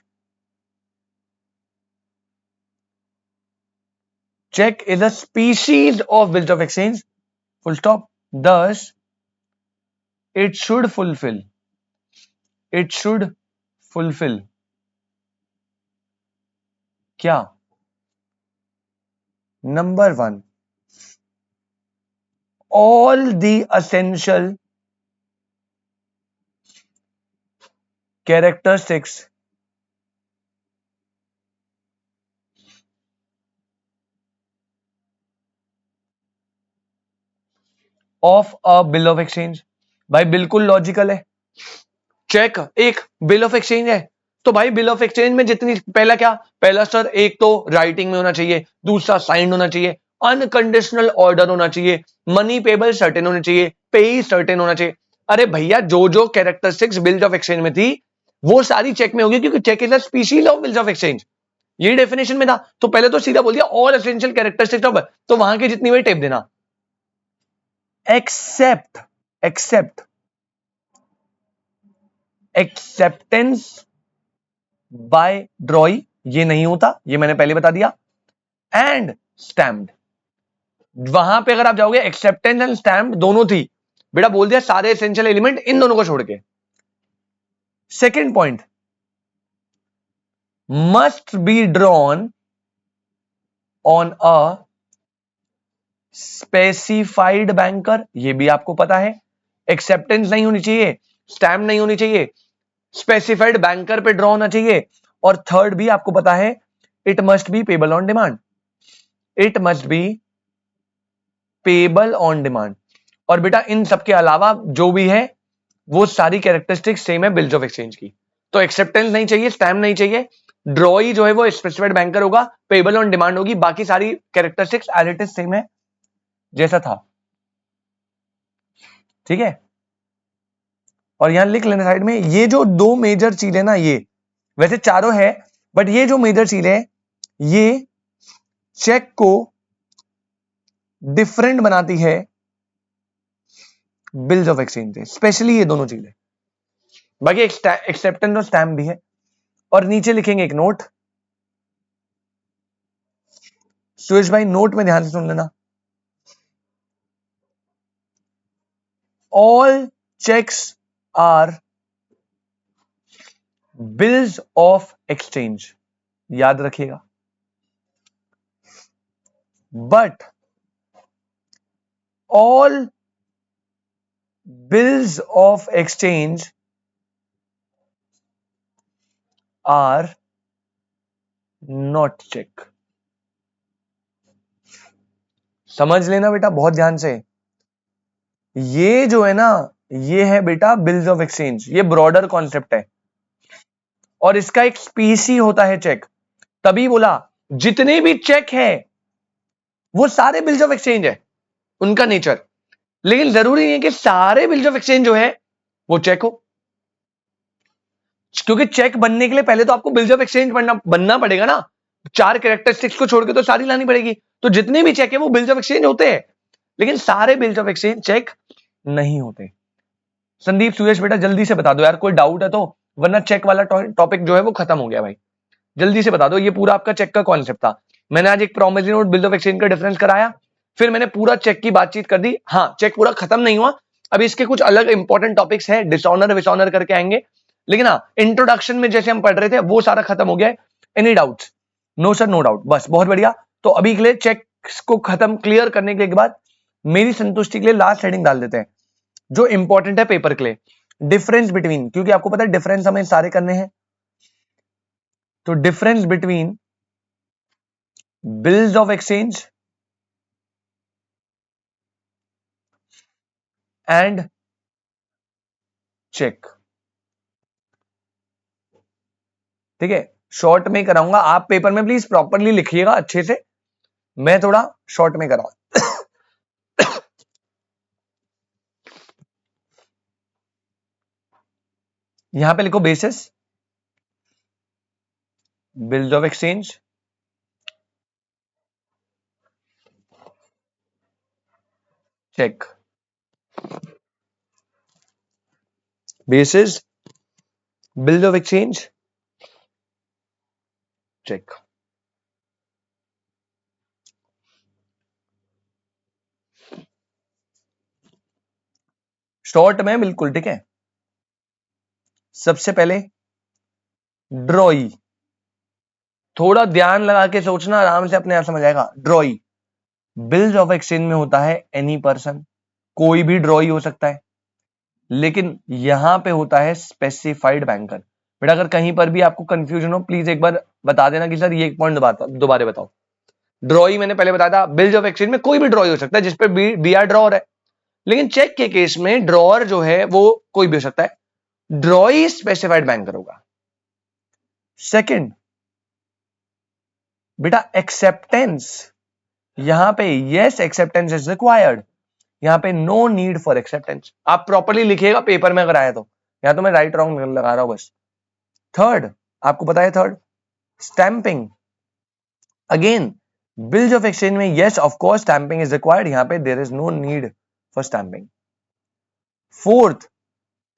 check is a species of bills of exchange, full stop, thus it should fulfill, it should fulfill क्या? Number 1, all the essential characteristics of a bill of exchange। भाई बिल्कुल logical है, check एक bill of exchange है, तो भाई bill of exchange में जितनी, पहला क्या, पहला सर एक तो राइटिंग में होना चाहिए, दूसरा साइंड होना चाहिए, अनकंडीशनल ऑर्डर होना चाहिए, मनी पेबल सर्टेन होना चाहिए, पे सर्टेन होना चाहिए। अरे भैया, जो जो कैरेक्टरिस्टिक्स बिल्स ऑफ एक्सचेंज में थी वो सारी चेक में होगी, क्योंकि cheque is a species of bills of exchange, ये डेफिनेशन में था। तो पहले तो सीधा बोल दिया ऑल एसेंशियल कैरेक्टरिस्टिक्स ऑफ, तो वहां की जितनी हुई टेप देना, except, except, acceptance by drawee, ये नहीं होता, ये मैंने पहले बता दिया, एंड स्टैम्प्ड। वहां पे अगर आप जाओगे एक्सेप्टेंस एंड स्टैम्प्ड दोनों थी, बेटा बोल दिया सारे एसेंशियल एलिमेंट इन दोनों को छोड़ के। Second point, must be drawn on a specified banker, ये भी आपको पता है, एक्सेप्टेंस नहीं होनी चाहिए, स्टैम्प नहीं होनी चाहिए, स्पेसिफाइड बैंकर पे ड्रॉ होना चाहिए, और थर्ड भी आपको पता है, it must be payable on demand, it must be payable on demand. और बेटा इन सबके अलावा जो भी है वो सारी कैरेक्टरिस्टिक्स सेम है बिल्स ऑफ एक्सचेंज की। तो एक्सेप्टेंस नहीं चाहिए, स्टैम्प नहीं चाहिए, ड्रॉई जो है वो स्पेसिफाइड बैंकर होगा, पेबल ऑन डिमांड होगी, बाकी सारी characteristics as it is same है जैसा था। ठीक है, और यहां लिख लेना साइड में, ये जो दो मेजर चीजें ना, ये वैसे चारों है बट ये जो मेजर चीज है ये चेक को डिफरेंट बनाती है बिल्स ऑफ एक्सचेंज से, स्पेशली ये दोनों चीजें। बाकी एक्सेप्टेंस और स्टैम्प भी है। और नीचे लिखेंगे एक नोट। सुरेश भाई नोट में ध्यान से सुन लेना, all cheques are bills of exchange, याद रखिएगा। But all bills of exchange are not cheque. समझ लेना बेटा बहुत ध्यान से, ये जो है ना ये है बेटा बिल्स ऑफ एक्सचेंज, ये ब्रॉडर कॉन्सेप्ट है और इसका एक स्पीसी होता है चेक। तभी बोला जितने भी चेक है वो सारे बिल्स ऑफ एक्सचेंज है उनका नेचर, लेकिन जरूरी नहीं है कि सारे बिल्स ऑफ एक्सचेंज जो है वो चेक हो, क्योंकि चेक बनने के लिए पहले तो आपको बिल्स ऑफ एक्सचेंज बनना पड़ेगा ना, 4 कैरेक्टरिस्टिक्स को छोड़ के तो सारी लानी पड़ेगी। तो जितने भी चेक है वो बिल्स ऑफ एक्सचेंज होते हैं, लेकिन सारे बिल्स ऑफ एक्सचेंज चेक नहीं होते। संदीप सुरेश बेटा जल्दी से बता दो यार, कोई डाउट है तो, वरना चेक वाला टॉपिक जो है वो खत्म हो गया भाई। जल्दी से बता दो, ये पूरा आपका चेक का कॉन्सेप्ट था। मैंने आज एक promissory note bills of exchange का डिफरेंस कराया, फिर मैंने पूरा चेक की बातचीत कर दी। हाँ, चेक पूरा खत्म नहीं हुआ, अभी इसके कुछ अलग इंपॉर्टेंट टॉपिक्स हैं, डिसऑनर विसऑनर करके आएंगे, लेकिन हाँ इंट्रोडक्शन में जैसे हम पढ़ रहे थे वो सारा खत्म हो गया है। Any doubts? No sir, no doubt, बस बहुत बढ़िया। तो अभी के लिए चेक को खत्म क्लियर करने के बाद मेरी संतुष्टि के लिए लास्ट हेडिंग डाल देते हैं जो इंपॉर्टेंट है पेपर के लिए, डिफरेंस बिटवीन, क्योंकि आपको पता है डिफरेंस हमें सारे करने हैं। तो difference between bills of exchange and cheque. ठीक है, शॉर्ट में कराऊंगा, आप पेपर में प्लीज प्रॉपरली लिखिएगा अच्छे से, मैं थोड़ा शॉर्ट में कराऊंगा। यहां पे लिखो basis, bills of exchange, cheque. Basis, bills of exchange, cheque. Short में बिल्कुल, ठीक है। सबसे पहले ड्रॉई, थोड़ा ध्यान लगा के सोचना, आराम से अपने आप समझ आएगा। ड्रॉई बिल्स ऑफ एक्सचेंज में होता है एनी पर्सन, कोई भी ड्रॉई हो सकता है, लेकिन यहां पे होता है स्पेसिफाइड बैंकर। बेटा अगर कहीं पर भी आपको कंफ्यूजन हो प्लीज एक बार बता देना कि सर ये पॉइंट दोबारा बताओ। ड्रॉई मैंने पहले बताया था, बिल्स ऑफ एक्सचेंज में कोई भी ड्रॉई हो सकता है जिसपे बी आर ड्रॉर है, लेकिन चेक के केस में ड्रॉअर जो है वो कोई भी हो सकता है, ड्रॉई स्पेसिफाइड बैंकर होगा। सेकंड बेटा एक्सेप्टेंस, यहां पे यस एक्सेप्टेंस इज रिक्वायर्ड, यहां पे नो नीड फॉर एक्सेप्टेंस। आप प्रॉपरली लिखिएगा पेपर में अगर आया तो, या तो मैं राइट रॉन्ग लगा रहा हूं बस। थर्ड, आपको पता है third, stamping. Again bills of exchange में yes of course stamping is required, यहां पे there is no need for stamping. Fourth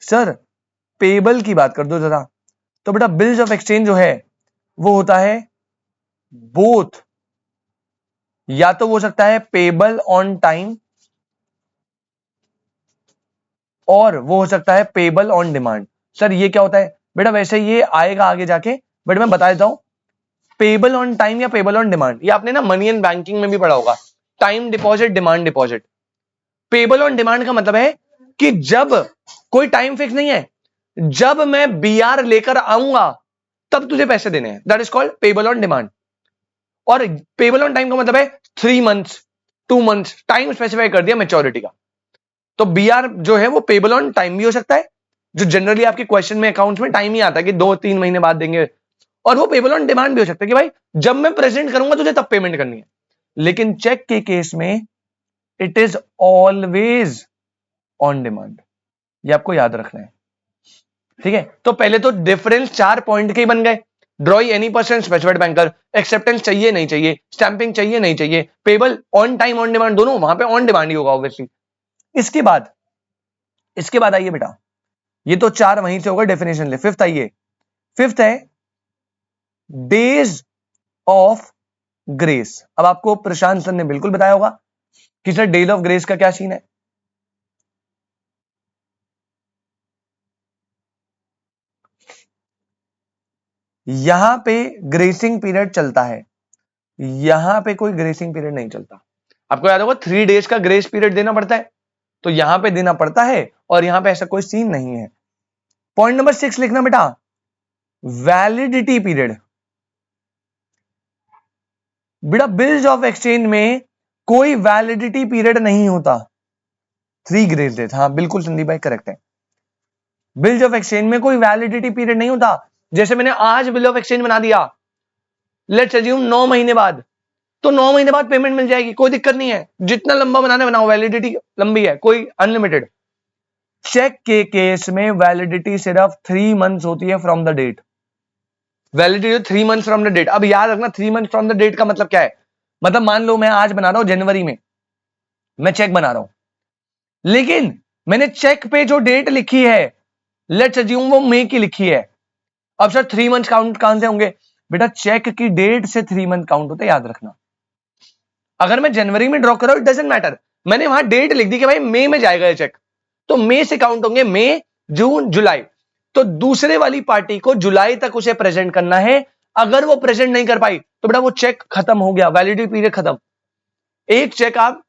sir payable की बात कर दो जरा, तो बेटा बिल्स ऑफ एक्सचेंज जो है वो होता है बोथ, या तो वो हो सकता है पेबल ऑन टाइम और वो हो सकता है पेबल ऑन डिमांड। सर ये क्या होता है बेटा, वैसे ये आएगा आगे जाके, बट मैं बता देता हूं, पेबल ऑन टाइम या पेबल ऑन डिमांड, ये आपने ना मनी एंड बैंकिंग में भी पढ़ा होगा, time deposit demand deposit. Payable on demand का मतलब है कि जब कोई टाइम फिक्स नहीं है, जब मैं बीआर लेकर आऊंगा तब तुझे पैसे देने हैं, that is called payable on demand. और पेबल ऑन टाइम का मतलब है 3 मंथ्स 2 मंथ्स, टाइम स्पेसिफाई कर दिया मैच्योरिटी का। तो बीआर जो है वो पेबल ऑन टाइम भी हो सकता है, जो जनरली आपके क्वेश्चन में अकाउंट्स में टाइम ही आता है कि 2-3 महीने बाद देंगे, और वो पेबल ऑन डिमांड भी हो सकता है कि भाई जब मैं प्रेजेंट करूंगा तुझे तब पेमेंट करनी है, लेकिन चेक के केस में it is always on demand. ये आपको याद रखना है, ठीक है। तो पहले तो डिफरेंस 4 पॉइंट के ही बन गए, draw any person specified banker, acceptance चाहिए नहीं चाहिए, स्टैंपिंग चाहिए नहीं चाहिए, payable on time on demand, दोनों वहां पे ऑन डिमांड ही होगा ऑब्वियसली। इसके बाद आइए बेटा, ये तो 4 वहीं से होगा, डेफिनेशन ले। फिफ्थ आइए, फिफ्थ है डेज ऑफ ग्रेस। अब आपको प्रशांत सर ने बिल्कुल बताया होगा कि सर डेज ऑफ ग्रेस का क्या सीन है। यहां पे ग्रेसिंग पीरियड चलता है, यहां पे कोई ग्रेसिंग पीरियड नहीं चलता। आपको याद होगा 3 डेज का ग्रेस पीरियड देना पड़ता है, तो यहां पे देना पड़ता है और यहां पे ऐसा कोई सीन नहीं है। पॉइंट नंबर 6 लिखना बेटा, वैलिडिटी पीरियड। बेटा बिल्स ऑफ एक्सचेंज में कोई वैलिडिटी पीरियड नहीं होता। 3 ग्रेस डेज, हाँ बिल्कुल संदीप भाई करेक्ट है। बिल्स ऑफ एक्सचेंज में कोई वैलिडिटी पीरियड नहीं होता। जैसे मैंने आज बिल ऑफ एक्सचेंज बना दिया, लेट्स अज्यूम 9 महीने बाद, तो 9 महीने बाद पेमेंट मिल जाएगी, कोई दिक्कत नहीं है, जितना लंबा बनाना बनाओ, वैलिडिटी लंबी है, कोई अनलिमिटेड। चेक के केस में वैलिडिटी सिर्फ 3 मंथ्स होती है from the date, validity 3 months from the date. अब याद रखना 3 मंथ्स फ्रॉम द डेट का मतलब क्या है, मतलब मान लो मैं आज बना रहा हूं जनवरी में, मैं चेक बना रहा हूं, लेकिन मैंने चेक पे जो डेट लिखी है लेट्स अज्यूम वो मई की लिखी है। अब सर 3 मंथ्स काउंट कहां से होंगे, बेटा चेक की डेट से 3 मंथ काउंट होते, याद रखना। अगर मैं जनवरी में ड्रॉ कर रहा हूं इट डजंट मैटर, मैंने वहां डेट लिख दी कि भाई मई में जाएगा ये चेक, तो मई से काउंट होंगे मई जून जुलाई, तो दूसरे वाली पार्टी को जुलाई तक उसे प्रेजेंट करना है। अगर वो प्रेजेंट नहीं कर पाई तो बेटा वो चेक खत्म हो गया, वैलिडिटी पीरियड खत्म। एक चेक आप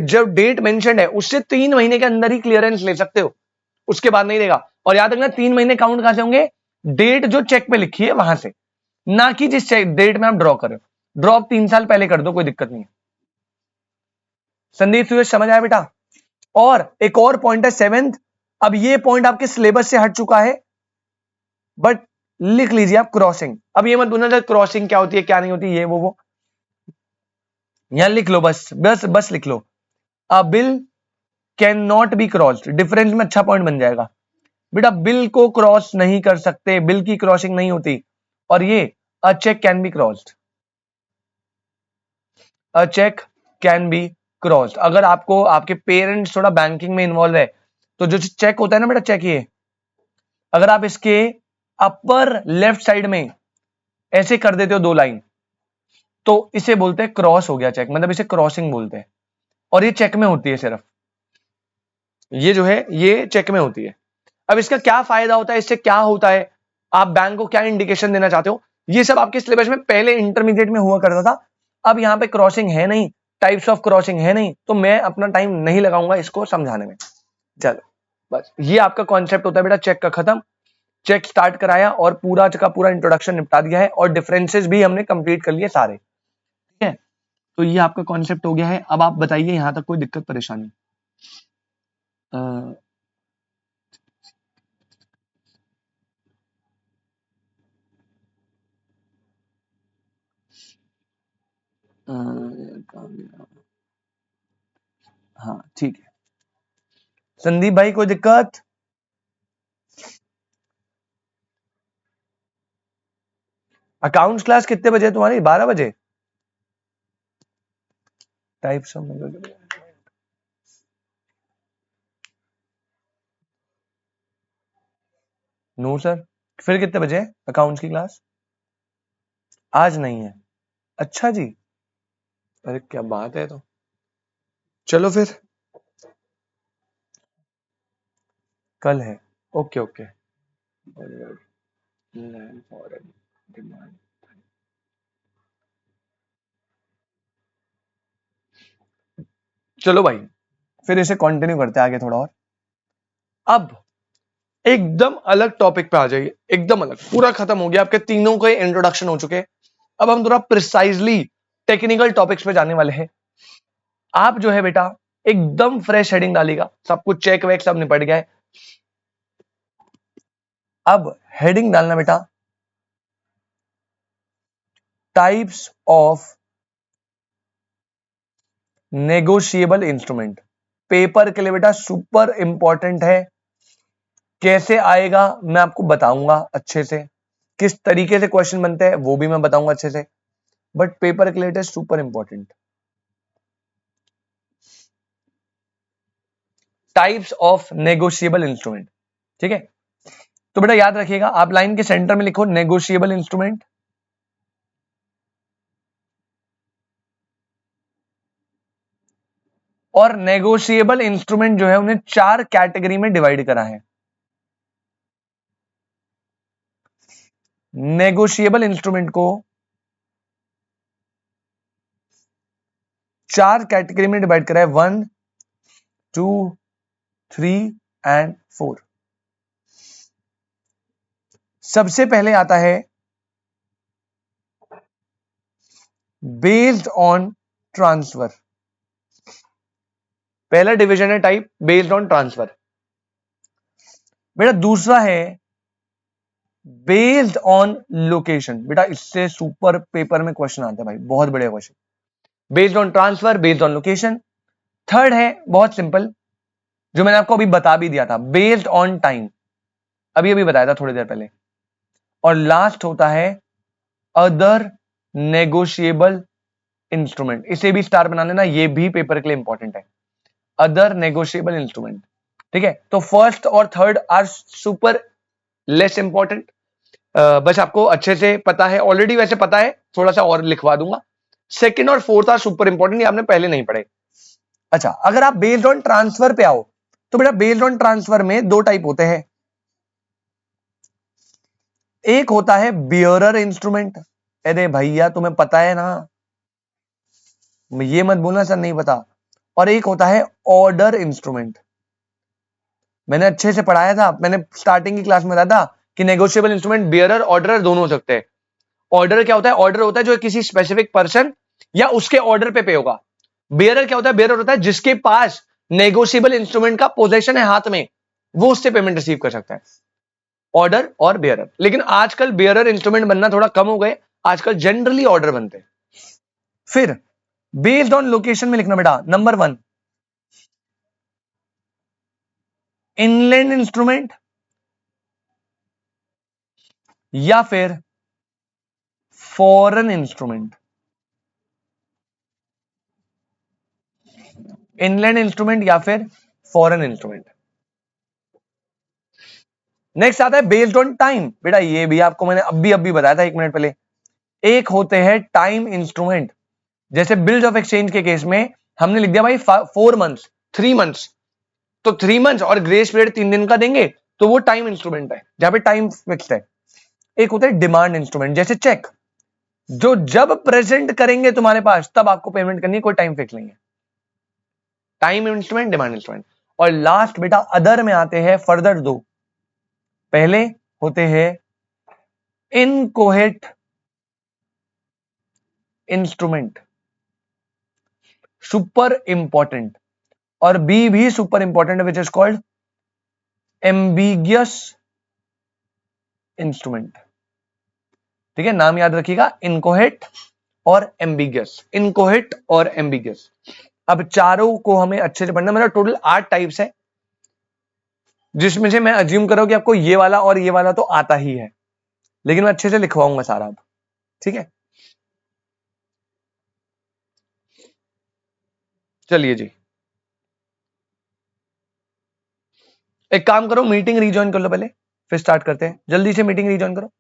जब डेट मेंशन है उससे 3 महीने के अंदर ही क्लियरेंस ले सकते हो, उसके बाद नहीं देगा। और याद रखना 3 महीने काउंट कहां से होंगे, डेट जो चेक पे लिखी है वहां से, ना कि जिस डेट में आप ड्रॉ कर रहे हो। ड्रॉ 3 साल पहले कर दो, कोई दिक्कत नहीं है। संदीप सूरज समझ आया बेटा। और एक और पॉइंट है 7th, अब ये पॉइंट आपके सिलेबस से हट चुका है, बट लिख लीजिए आप, क्रॉसिंग। अब ये मत बोलना क्रॉसिंग क्या होती है क्या नहीं होती, ये वो यहां लिख लो, बस बस बस लिख लो, a bill can not be crossed. Difference में अच्छा पॉइंट बन जाएगा बेटा, बिल को क्रॉस नहीं कर सकते, बिल की क्रॉसिंग नहीं होती। और ये a cheque can be crossed, a cheque can be crossed. अगर आपको आपके पेरेंट्स थोड़ा बैंकिंग में इन्वॉल्व है, तो जो चेक होता है ना बेटा, चेक ये अगर आप इसके अपर लेफ्ट साइड में ऐसे कर देते हो 2 लाइन, तो इसे बोलते हैं क्रॉस हो गया चेक, मतलब इसे क्रॉसिंग बोलते हैं। और ये चेक में होती है सिर्फ, ये जो है ये चेक में होती है। अब इसका क्या फायदा होता है, इससे क्या होता है, आप बैंक को क्या इंडिकेशन देना चाहते हो, ये सब आपके सिलेबस में पहले इंटरमीडिएट में हुआ करता था। अब यहां पे क्रॉसिंग है नहीं, टाइप्स ऑफ क्रॉसिंग है नहीं, तो मैं अपना टाइम नहीं लगाऊंगा इसको समझाने में। चलो बस ये आपका कॉन्सेप्ट होता है बेटा, चेक का खत्म। चेक स्टार्ट कराया और पूरा का पूरा इंट्रोडक्शन निपटा दिया है, और डिफरेंसेस भी हमने कंप्लीट कर लिए सारे, ठीक है। तो ये आपका कॉन्सेप्ट हो गया है। अब आप बताइए यहां तक कोई दिक्कत परेशानी। अ, अ, हाँ ठीक है। संदीप भाई कोई दिक्कत, अकाउंट्स क्लास कितने बजे है तुम्हारी, 12 बजे। टाइप्स ऑफ, नो सर, फिर कितने बजे है अकाउंट्स की क्लास, आज नहीं है, अच्छा जी, अरे क्या बात है, तो चलो फिर कल है, ओके ओके। चलो भाई फिर इसे कंटिन्यू करते हैं आगे थोड़ा और। अब एकदम अलग टॉपिक पे आ जाइए, एकदम अलग, पूरा खत्म हो गया, आपके तीनों के इंट्रोडक्शन हो चुके हैं। अब हम थोड़ा प्रिसाइजली टेक्निकल टॉपिक्स पे जाने वाले हैं। आप जो है बेटा एकदम फ्रेश हेडिंग डालेगा, सब कुछ चेक वेक सब निपट गया है। अब हेडिंग डालना बेटा types of negotiable instrument. Paper के लिए बेटा सुपर इंपॉर्टेंट है। कैसे आएगा मैं आपको बताऊंगा अच्छे से, किस तरीके से क्वेश्चन बनते हैं वो भी मैं बताऊंगा अच्छे से, बट पेपर के लिए it is super important. Types of negotiable instrument, ठीक है। तो बेटा याद रखिएगा, आप लाइन के सेंटर में लिखो नेगोशिएबल इंस्ट्रूमेंट। और नेगोशिएबल इंस्ट्रूमेंट जो है उन्हें 4 कैटेगरी में डिवाइड करा है। नेगोशिएबल इंस्ट्रूमेंट को 4 कैटेगरी में डिवाइड करा है, 1, 2, 3 एंड 4। सबसे पहले आता है बेस्ड ऑन ट्रांसफर। पहला डिवीजन है टाइप बेस्ड ऑन ट्रांसफर। बेटा दूसरा है बेस्ड ऑन लोकेशन। बेटा इससे सुपर पेपर में क्वेश्चन आता है भाई, बहुत बढ़िया question. Based on transfer, based on location. Third है बहुत सिंपल, जो मैंने आपको अभी बता भी दिया था, बेस्ड ऑन टाइम, अभी अभी बताया था थोड़ी देर पहले। और लास्ट होता है अदर नेगोशिएबल इंस्ट्रूमेंट। इसे भी स्टार बना लेना, ये भी पेपर के लिए इंपॉर्टेंट है, अदर नेगोशिएबल इंस्ट्रूमेंट। ठीक है, तो फर्स्ट और third are super less important. बस आपको अच्छे से पता है ऑलरेडी, वैसे पता है, थोड़ा सा और लिखवा दूंगा। सेकंड और फोर्थ आर सुपर इंपॉर्टेंट, ये आपने पहले नहीं पढ़े। अच्छा, अगर आप बेस्ड ऑन ट्रांसफर पे आओ तो बेटा बेस्ड ऑन ट्रांसफर में 2 टाइप होते हैं। एक होता है बियरर इंस्ट्रूमेंट। अरे भैया तुम्हें पता है ना, ये मत बोलना सर नहीं पता। और एक होता है ऑर्डर इंस्ट्रूमेंट। मैंने अच्छे से पढ़ाया था, मैंने स्टार्टिंग की क्लास में बताया था कि नेगोशिएबल इंस्ट्रूमेंट बियरर ऑर्डर दोनों हो सकते हैं। ऑर्डर क्या होता है? ऑर्डर होता है जो किसी स्पेसिफिक पर्सन या उसके ऑर्डर पे होगा। बियरर क्या होता है? बियरर होता है जिसके पास नेगोशिएबल इंस्ट्रूमेंट का पोजेशन है हाथ में, वो उससे पेमेंट रिसीव कर सकता है। ऑर्डर और बियरर। लेकिन आजकल बियरर इंस्ट्रूमेंट बनना थोड़ा कम हो गए, आजकल जनरली ऑर्डर बनते हैं। फिर बेस्ड ऑन लोकेशन में लिखना बेटा, नंबर 1 इनलैंड इंस्ट्रूमेंट या फिर फॉरेन इंस्ट्रूमेंट। इनलैंड इंस्ट्रूमेंट या फिर फॉरेन इंस्ट्रूमेंट। नेक्स्ट आता है बेस्ड ऑन टाइम। बेटा ये भी आपको मैंने अभी बताया था 1 मिनट पहले। एक होते हैं टाइम इंस्ट्रूमेंट, जैसे बिल्स ऑफ एक्सचेंज के केस में हमने लिख दिया भाई 4 मंथ्स, 3 मंथ्स, तो 3 मंथ्स और ग्रेस पीरियड 3 दिन का देंगे, तो वो टाइम इंस्ट्रूमेंट है जहां पे टाइम फिक्स्ड है। एक होता है डिमांड इंस्ट्रूमेंट, जैसे चेक, जो जब प्रेजेंट करेंगे तुम्हारे पास तब आपको पेमेंट करनी है, कोई टाइम फिक्स नहीं है। Time instrument, demand instrument. और लास्ट बेटा अदर में आते हैं फर्दर 2। पहले होते हैं इनकोहेट इंस्ट्रूमेंट, सुपर इंपॉर्टेंट। और बी भी सुपर इंपॉर्टेंट है, which is called ambiguous instrument. ठीक है, नाम याद रखिएगा, इनकोहेट और एम्बिगियस, इनकोहेट और एम्बिगियस। अब चारों को हमें अच्छे से पढ़ना। मेरा टोटल 8 टाइप्स है, जिसमें से मैं अज्यूम करो कि आपको ये वाला और ये वाला तो आता ही है, लेकिन मैं अच्छे से लिखवाऊंगा सारा अब। ठीक है, चलिए जी, एक काम करो, मीटिंग रीजॉइन कर लो पहले, फिर स्टार्ट करते हैं। जल्दी से मीटिंग रीजॉइन करो।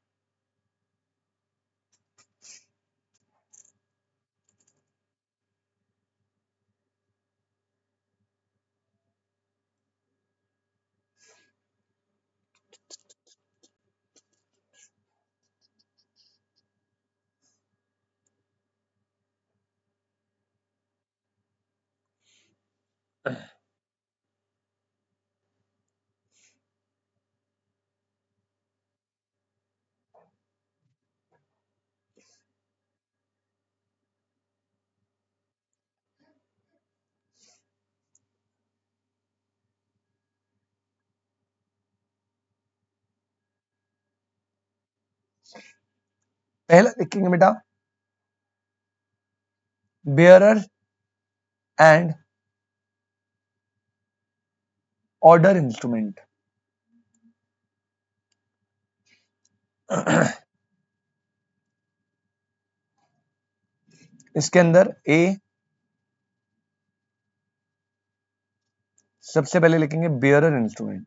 पहला लिखेंगे बेटा bearer and order instrument। इसके अंदर ए सबसे पहले लिखेंगे bearer instrument,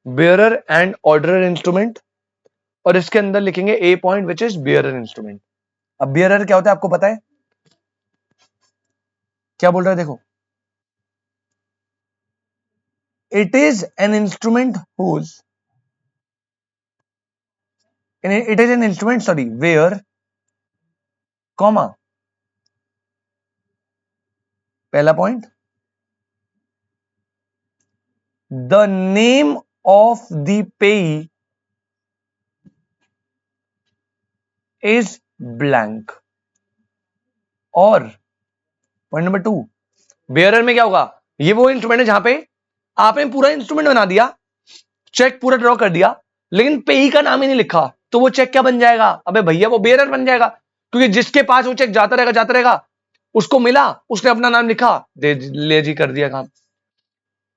bearer and orderer instrument, और इसके अंदर लिखेंगे A point which is bearer instrument. अब bearer क्या होता है आपको पता है? क्या बोल रहा है देखो, it is an instrument whose it is an instrument sorry where comma पहला point the name of the payee is blank, और पॉइंट नंबर 2 बेयरर में क्या होगा, ये वो इंस्ट्रूमेंट है जहां पे आपने पूरा इंस्ट्रूमेंट बना दिया, चेक पूरा ड्रॉ कर दिया, लेकिन पेई का नाम ही नहीं लिखा, तो वो चेक क्या बन जाएगा? अबे भैया वो बेयरर बन जाएगा, क्योंकि जिसके पास वो चेक जाता रहेगा, उसको मिला, उसने अपना नाम लिखा, दे ले जी कर दिया काम।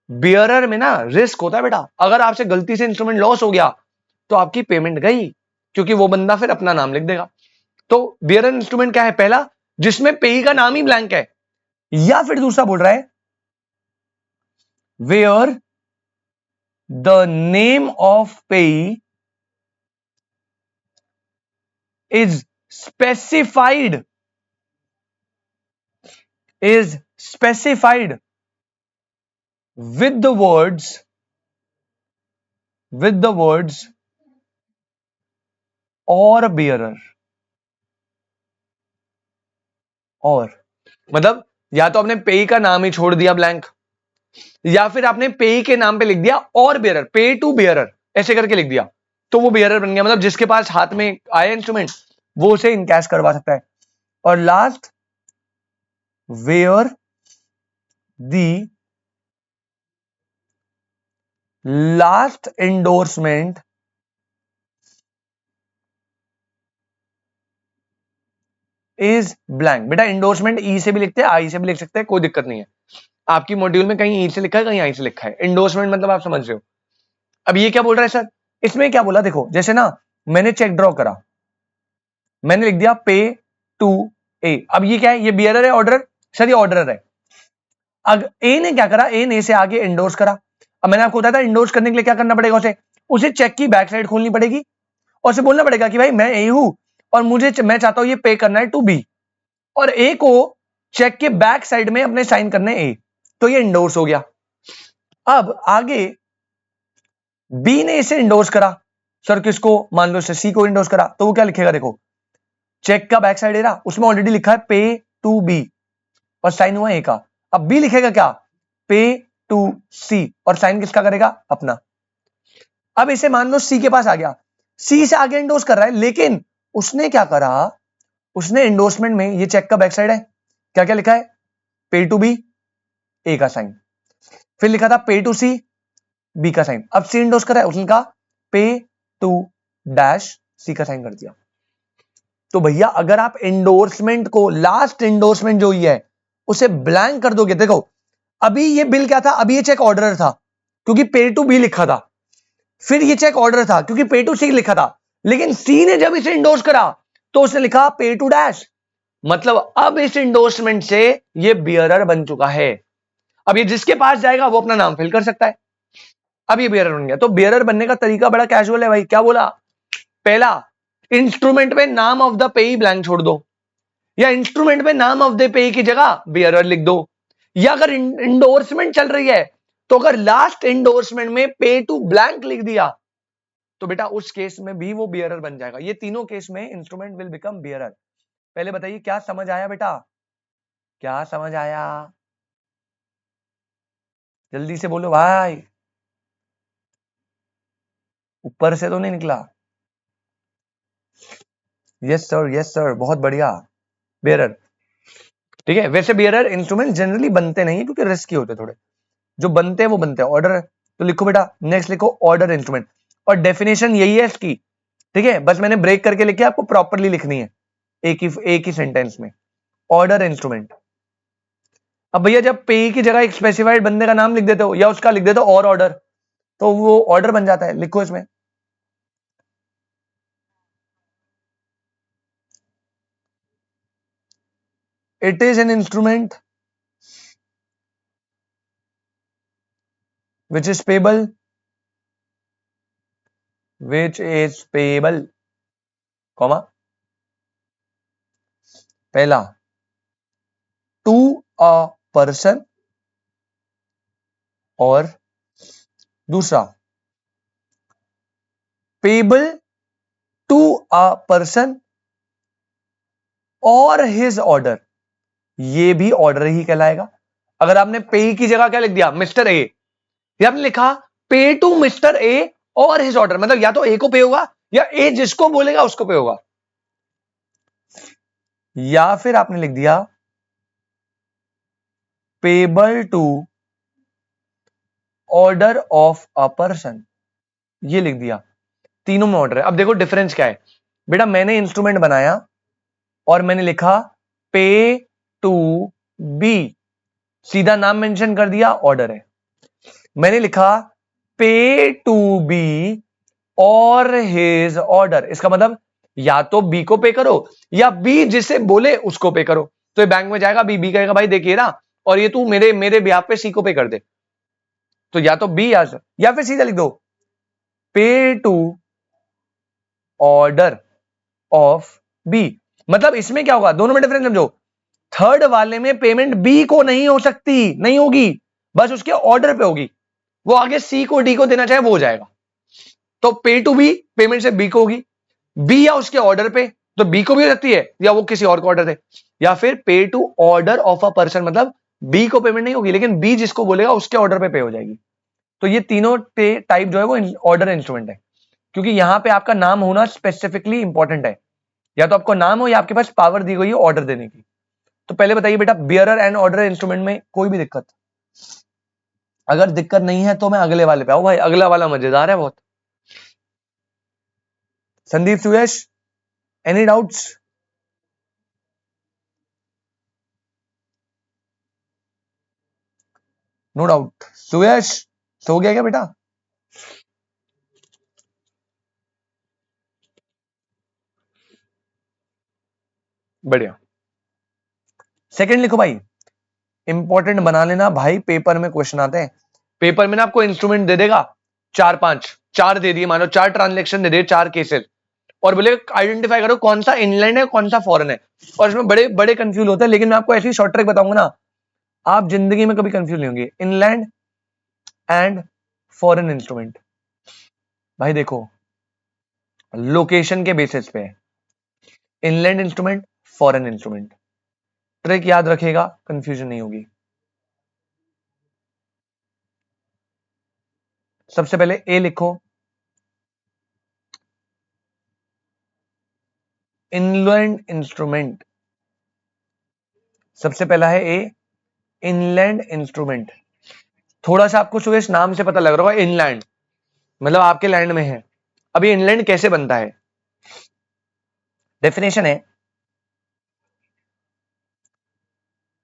बेयरर में ना रिस्क होता है बेटा, अगर आपसे गलती से इंस्ट्रूमेंट लॉस हो गया तो आपकी पेमेंट गई, क्योंकि वो बंदा फिर अपना नाम लिख देगा। तो बेयरर इंस्ट्रूमेंट क्या है? पहला, जिसमें पेई का नाम ही ब्लैंक है, या फिर दूसरा बोल रहा है वेयर द नेम ऑफ पेई is specified with the words or bearer, और मतलब या तो आपने पेई का नाम ही छोड़ दिया ब्लैंक, या फिर आपने पेई के नाम पे लिख दिया और बेयरर, पे टू बेयरर ऐसे करके लिख दिया, तो वो बेयरर बन गया। मतलब जिसके पास हाथ में आया इंस्ट्रूमेंट वो उसे इनकैश करवा सकता है। और last, where the last endorsement is blank. बेटा एंडोर्समेंट ई से भी लिखते हैं, आई से भी लिख सकते हैं, कोई दिक्कत नहीं है। आपकी मॉड्यूल में कहीं ई से लिखा है, कहीं आई से लिखा है। एंडोर्समेंट मतलब आप समझ रहे हो। अब ये क्या बोल रहा है सर? इसमें क्या बोला देखो, जैसे ना मैंने चेक ड्रॉ करा, मैंने लिख दिया पे टू ए। अब ये क्या है? ये बियरर है, ऑर्डर? सर ये ऑर्डर है। अब ए ने क्या करा? ए ने इसे आगे एंडोर्स करा। अब मैंने आपको बताया था एंडोर्स करने के लिए क्या करना पड़ेगा, उसे चेक की बैक साइड खोलनी पड़ेगी और उसे बोलना पड़ेगा कि भाई मैं ए हूं और मैं चाहता हूं ये पे करना है टू बी, और ए को चेक के बैक साइड में अपने साइन करने ए, तो ये एंडोर्स हो गया। अब आगे बी ने इसे एंडोर्स करा, सर किसको? मान लो सी को एंडोर्स करा, तो वो क्या लिखेगा देखो, चेक का बैक साइड एरा, उसमें ऑलरेडी लिखा है पे टू बी और साइन हुआ ए का। अब बी लिखेगा क्या? पे टू सी, और साइन किसका करेगा? अपना। अब इसे मान लो सी के पास आ गया, सी से आगे एंडोर्स कर रहा है, लेकिन उसने क्या करा? उसने एंडोर्समेंट में ये चेक का बैक साइड है, क्या क्या लिखा है? पे टू बी, ए का साइन, फिर लिखा था पे टू सी, बी का साइन। अब सी एंडोर्स कर रहा है, उसने कहा पे टू डैश सी का साइन कर दिया। तो भैया अगर आप एंडोर्समेंट को, लास्ट एंडोर्समेंट जो है उसे ब्लैंक कर दोगे, देखो अभी ये बिल क्या था? अभी ये चेक ऑर्डर था क्योंकि पे टू बी लिखा था, फिर ये चेक ऑर्डर था क्योंकि पे टू सी लिखा था, लेकिन सी ने जब इसे इंडोर्स करा तो उसने लिखा पे टू डैश। मतलब अब इस इंडोर्समेंट से ये बियरर बन चुका है। अब ये जिसके पास जाएगा वो अपना नाम फिल कर सकता है। अब ये बियरर बन गया। तो बियरर बनने का तरीका बड़ा कैजुअल है भाई। क्या बोला? पहला, इंस्ट्रूमेंट में नाम ऑफ द पेई ब्लैंक छोड़ दो, या इंस्ट्रूमेंट में नाम ऑफ द पेई की जगह बियरर लिख दो, या अगर इंडोर्समेंट चल रही है तो अगर लास्ट इंडोर्समेंट में पे टू ब्लैंक लिख दिया तो बेटा उस केस में भी वो बियरर बन जाएगा। ये तीनों केस में इंस्ट्रूमेंट विल बिकम बियरर। पहले बताइए क्या समझ आया बेटा? क्या समझ आया? जल्दी से बोलो भाई, ऊपर से तो नहीं निकला? यस सर, यस सर, बहुत बढ़िया। बियरर, ठीक है। वैसे बियरर इंस्ट्रूमेंट जनरली बनते नहीं क्योंकि रिस्की होते थोड़े, जो बनते हैं वो बनते हैं। ऑर्डर तो लिखो बेटा, नेक्स्ट लिखो ऑर्डर इंस्ट्रूमेंट, और डेफिनेशन यही है इसकी, ठीक है, बस मैंने ब्रेक करके लिखी, आपको प्रॉपरली लिखनी है एक ही सेंटेंस में, ऑर्डर इंस्ट्रूमेंट। अब भैया जब पे की जगह एक स्पेसिफाइड बंदे का नाम लिख देते हो या उसका लिख देते हो और ऑर्डर, तो वो ऑर्डर बन जाता है। लिखो इसमें, it is an instrument which is payable, which is payable, comma, पहला टू अ पर्सन, और दूसरा पेबल टू अ पर्सन और हिज ऑर्डर, ये भी ऑर्डर ही कहलाएगा। अगर आपने पे की जगह क्या लिख दिया, मिस्टर ए, या आपने लिखा पे टू मिस्टर ए और हिज ऑर्डर, मतलब या तो ए को पे होगा या ए जिसको बोलेगा उसको पे होगा, या फिर आपने लिख दिया payable to order of a person, ये लिख दिया, तीनों में ऑर्डर है। अब देखो डिफरेंस क्या है बेटा, मैंने इंस्ट्रूमेंट बनाया और मैंने लिखा पे टू बी, सीधा नाम मेंशन कर दिया, ऑर्डर है। मैंने लिखा पे टू बी और हिज ऑर्डर, इसका मतलब या तो बी को पे करो या बी जिसे बोले उसको पे करो। तो ये बैंक में जाएगा, बी कहेगा भाई देखिए ना, और ये तू मेरे मेरे ब्याह पे सी को पे कर दे, तो या तो बी या फिर सीधा लिख दो pay to order of B. मतलब इसमें क्या होगा, दोनों में डिफरेंस समझो, थर्ड वाले में पेमेंट बी को नहीं हो सकती, नहीं होगी, बस उसके ऑर्डर पे होगी, वो आगे सी को डी को देना चाहे वो हो जाएगा। तो पे टू बी पेमेंट से बी को होगी, बी या उसके ऑर्डर पे, तो बी को भी हो सकती है या वो किसी और को ऑर्डर दे, या फिर pay to order of a person, मतलब बी को पेमेंट नहीं होगी लेकिन बी जिसको बोलेगा उसके ऑर्डर पे होगी। तो ये तीनों टाइप जो है वो ऑर्डर इंस्ट्रूमेंट है, क्योंकि यहां पे आपका नाम होना स्पेसिफिकली इंपॉर्टेंट है, या तो आपको नाम हो या आपके पास पावर दी गई है ऑर्डर देने की। तो पहले बताइए बेटा, बियरर एंड ऑर्डर इंस्ट्रूमेंट में कोई भी दिक्कत? अगर दिक्कत नहीं है तो मैं अगले वाले पे आऊं भाई, अगला वाला मजेदार है बहुत। Sandeep, Suyash, any doubts? No doubt. Suyash सो गया क्या बेटा? बढ़िया। सेकंड लिखो भाई, इंपॉर्टेंट बना लेना भाई, पेपर में क्वेश्चन आते हैं। पेपर में ना आपको इंस्ट्रूमेंट दे देगा चार पांच, चार दे दिए, मानो चार ट्रांजेक्शन दे दिए, चार केसेस, और बोले आइडेंटिफाई करो कौन सा इनलैंड है कौन सा फॉरेन है, और इसमें बड़े बड़े कंफ्यूज होते हैं, लेकिन मैं आपको ऐसी शॉर्ट ट्रिक बताऊंगा ना, आप जिंदगी में कभी कंफ्यूज नहीं होंगे। इनलैंड एंड फॉरेन इंस्ट्रूमेंट, भाई देखो लोकेशन के बेसिस पे, inland instrument, foreign instrument, trick याद रखेगा, कंफ्यूजन नहीं होगी। सबसे पहले ए लिखो, इनलैंड इंस्ट्रूमेंट, सबसे पहला है ए, इनलैंड इंस्ट्रूमेंट। थोड़ा सा आपको सुरेश नाम से पता लग रहा होगा, इनलैंड मतलब आपके लैंड में है। अब ये इनलैंड कैसे बनता है, डेफिनेशन है,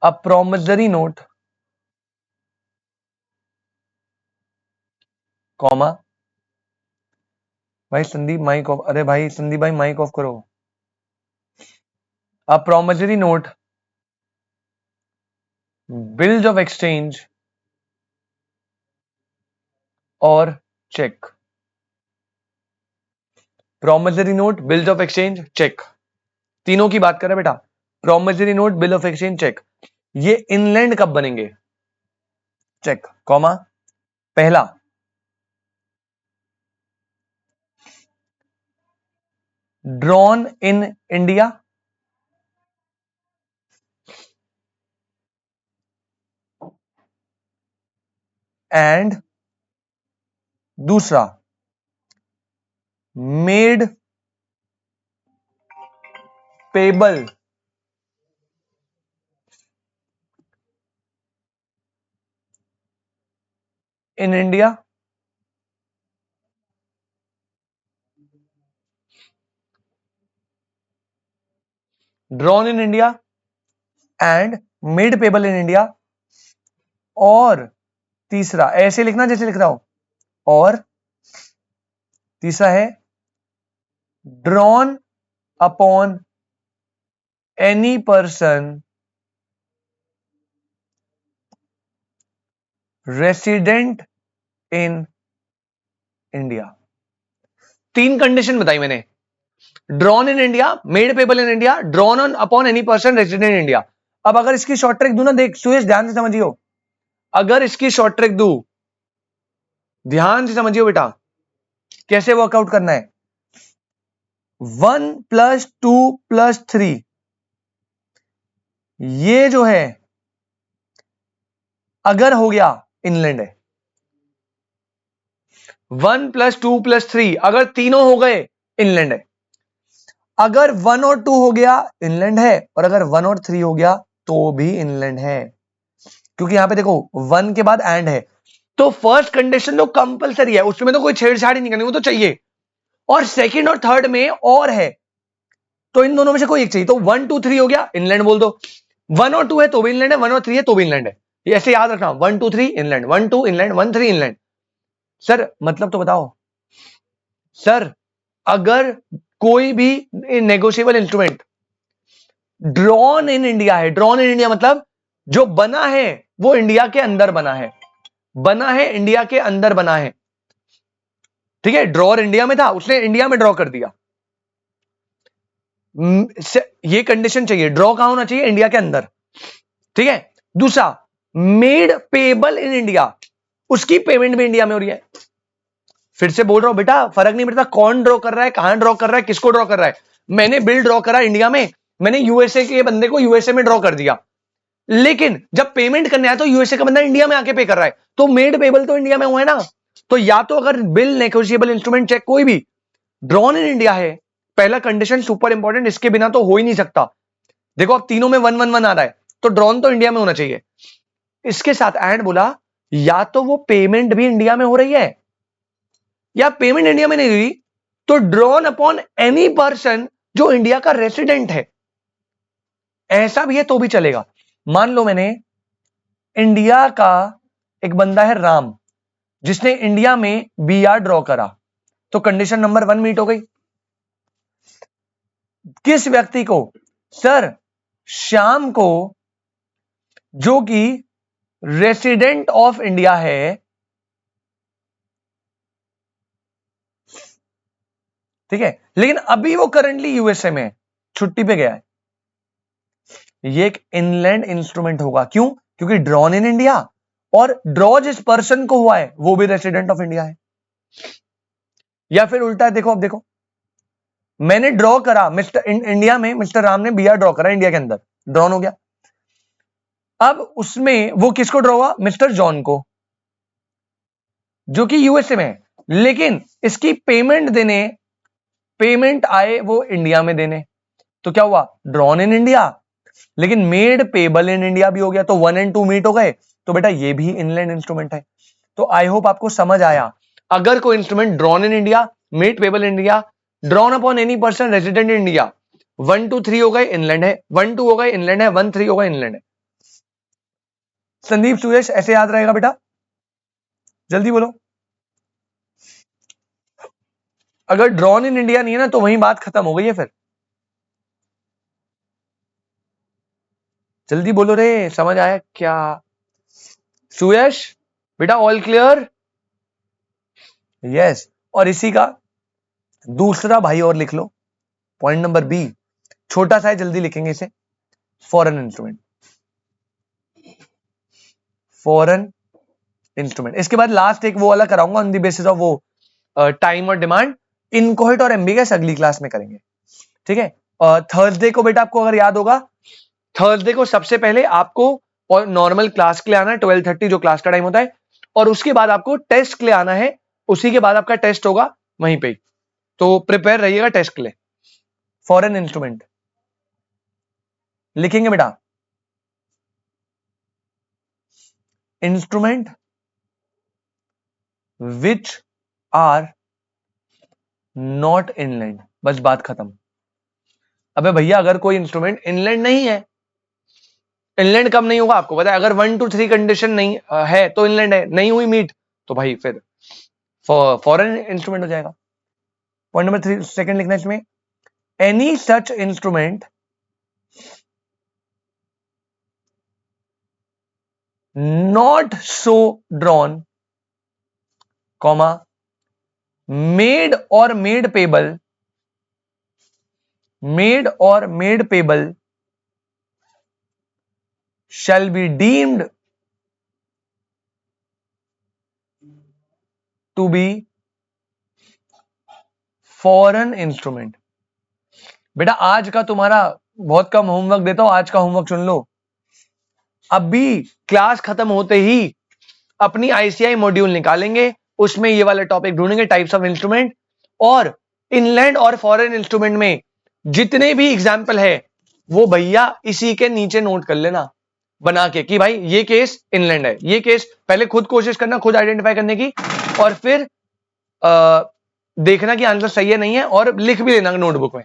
अ प्रोमिसरी नोट, कॉमा, भाई संदीप माइक ऑफ, अरे भाई संदीप भाई माइक ऑफ करो। A promissory note, bills of exchange और cheque, promissory note, bills of exchange, cheque, तीनों की बात कर रहे बेटा। Promissory note, bill of exchange, cheque, ये इनलैंड कब बनेंगे, चेक, कॉमा, पहला ड्रॉन इन इंडिया, एंड दूसरा made payable in India drawn in India and made payable in India, और तीसरा ऐसे लिखना जैसे लिख रहा हो, और तीसरा है drawn upon any person resident in India. तीन कंडीशन बताई मैंने, drawn in India, made payable in India, drawn on upon any person resident in India. अब अगर इसकी शॉर्ट ट्रिक दूं ना, देख सुरेश ध्यान से समझियो, अगर इसकी शॉर्ट ट्रिक दूं, ध्यान से समझियो बेटा, कैसे वर्कआउट करना है। 1+2+3 ये जो है अगर हो गया इनलैंड है, 1+2+3 अगर तीनों हो गए इनलैंड है, अगर 1 और 2 हो गया इनलैंड है, और अगर 1 और 3 हो गया तो भी इनलैंड है, क्योंकि यहां पे देखो 1 के बाद एंड है। तो फर्स्ट कंडीशन तो कंपलसरी है, उसमें तो कोई छेड़छाड़ ही नहीं करनी, वो तो चाहिए, और सेकंड और थर्ड में और है, तो इन दोनों में से कोई एक चाहिए। तो 1 2 3 हो गया इनलैंड बोल दो, 1 और 2 है तो भी इनलैंड है, 1 और 3 है तो भी इनलैंड है, ये ऐसे याद रखना, 1 2 3 इनलैंड, 1 2 इनलैंड, 1 3 इनलैंड। सर मतलब तो बताओ सर, अगर कोई भी negotiable instrument drawn in India है, ड्रॉन इन इंडिया मतलब जो बना है वो इंडिया के अंदर बना है, बना है इंडिया के अंदर बना है, ठीक है, ड्रॉर इंडिया में था, उसने इंडिया में ड्रॉ कर दिया, ये कंडीशन चाहिए, ड्रॉ कहां होना चाहिए, इंडिया के अंदर, ठीक है। दूसरा, मेड पेबल इन इंडिया, उसकी पेमेंट भी इंडिया में हो रही है। फिर से बोल रहा हूं बेटा, फर्क नहीं पड़ता कौन ड्रॉ कर रहा है, कहां ड्रॉ कर रहा है, किसको ड्रॉ कर रहा है। मैंने बिल ड्रॉ करा इंडिया में, मैंने यूएसए के बंदे को यूएसए में ड्रॉ कर दिया, लेकिन जब पेमेंट करने आया तो यूएसए का बंदा इंडिया में आके पे कर रहा है, तो मेड पेबल तो इंडिया में हुआ है ना। तो या तो अगर बिल, नेगोशिएबल इंस्ट्रूमेंट, चेक कोई भी ड्रॉन इन इंडिया है, पहला कंडीशन सुपर इंपॉर्टेंट, इसके बिना तो हो ही नहीं सकता। देखो अब तीनों में 1 1 1 आ रहा है, तो ड्रॉन तो इंडिया में होना चाहिए। इसके साथ एंड बोला, या तो वो पेमेंट भी इंडिया में हो रही है, या पेमेंट इंडिया में नहीं हुई, तो ड्रॉन अपॉन एनी पर्सन जो इंडिया का रेसिडेंट है, ऐसा भी है तो भी चलेगा। मान लो मैंने इंडिया का एक बंदा है राम, जिसने इंडिया में बीआर ड्रॉ करा, तो कंडीशन नंबर 1 मीट हो गई। किस व्यक्ति को, सर श्याम को, जो कि रेसिडेंट ऑफ इंडिया है, ठीक है, लेकिन अभी वो करंटली यूएसए में है, छुट्टी पे गया है, ये एक इनलैंड इंस्ट्रूमेंट होगा। क्यों? क्योंकि ड्रॉन इन इंडिया, और ड्रॉ जिस पर्सन को हुआ है वो भी रेसिडेंट ऑफ इंडिया है। या फिर उल्टा है, देखो अब देखो, मैंने ड्रॉ करा मिस्टर इंडिया में, मिस्टर राम ने बीआर ड्रॉ करा इंडिया के अंदर, ड्रॉन हो गया। अब उसमें वो किसको ड्रॉ हुआ, मिस्टर जॉन को, जो कि यूएसए में है, लेकिन इसकी पेमेंट देने, पेमेंट आए वो इंडिया में देने, तो क्या हुआ, ड्रॉन इन इंडिया, लेकिन मेड पेबल इन इंडिया भी हो गया, तो 1 और 2 मीट हो गए, तो बेटा ये भी इनलैंड इंस्ट्रूमेंट है। तो आई होप आपको समझ आया, अगर कोई instrument drawn in India, made payable in India, drawn upon any person resident in India, 1 2 3 हो गए इनलैंड है, 1 2 हो गए इनलैंड है, 1 3 हो गए इनलैंड है। संदीप सुरेश ऐसे याद रहेगा बेटा, जल्दी बोलो। अगर ड्रॉन इन इंडिया नहीं है ना, तो वही बात खत्म हो गई है, फिर जल्दी बोलो रे, समझ आया क्या? सुयश बेटा ऑल क्लियर? यस। और इसी का दूसरा भाई और लिख लो, पॉइंट नंबर बी, छोटा सा है, जल्दी लिखेंगे इसे, फॉरेन इंस्ट्रूमेंट, फॉरेन इंस्ट्रूमेंट। इसके बाद लास्ट एक वो वाला कराऊंगा ऑन द बेसिस ऑफ वो टाइम और डिमांड, इनकोहेट और एम्बिगस अगली क्लास में करेंगे, ठीक है। थर्सडे को बेटा आपको अगर याद होगा, थर्सडे को सबसे पहले आपको और नॉर्मल क्लास के लिए आना है, 12:30 जो क्लास का टाइम होता है, और उसके बाद आपको टेस्ट के लिए आना है, उसी के बाद आपका टेस्ट होगा वहीं पे, तो प्रिपेयर रहिएगा टेस्ट के लिए। फॉरेन इंस्ट्रूमेंट लिखेंगे बेटा, instrument which are not inland, बस बात खत्म। अबे भैया अगर कोई इंस्ट्रूमेंट इनलैंड नहीं है, इनलैंड कब नहीं होगा आपको पता है, अगर 1 to 3 कंडीशन नहीं है तो इनलैंड है, नहीं हुई मीट तो भाई फिर फॉरेन इंस्ट्रूमेंट हो जाएगा। पॉइंट नंबर 3 सेकंड लिखना इसमें, any such instrument not so drawn comma made or made payable shall be deemed to be foreign instrument। बेटा आज का तुम्हारा बहुत कम होमवर्क देता हूं, आज का होमवर्क सुन लो। अभी क्लास खत्म होते ही अपनी आईसीआई मॉड्यूल निकालेंगे, उसमें ये वाला टॉपिक ढूंढेंगे, टाइप्स ऑफ इंस्ट्रूमेंट, और इनलैंड और फॉरेन इंस्ट्रूमेंट में जितने भी एग्जाम्पल है वो भैया इसी के नीचे नोट कर लेना बना के कि भाई ये केस इनलैंड है, ये केस, पहले खुद कोशिश करना, खुद आइडेंटिफाई करने की, और फिर देखना कि आंसर सही है नहीं है, और लिख भी लेना नोटबुक में,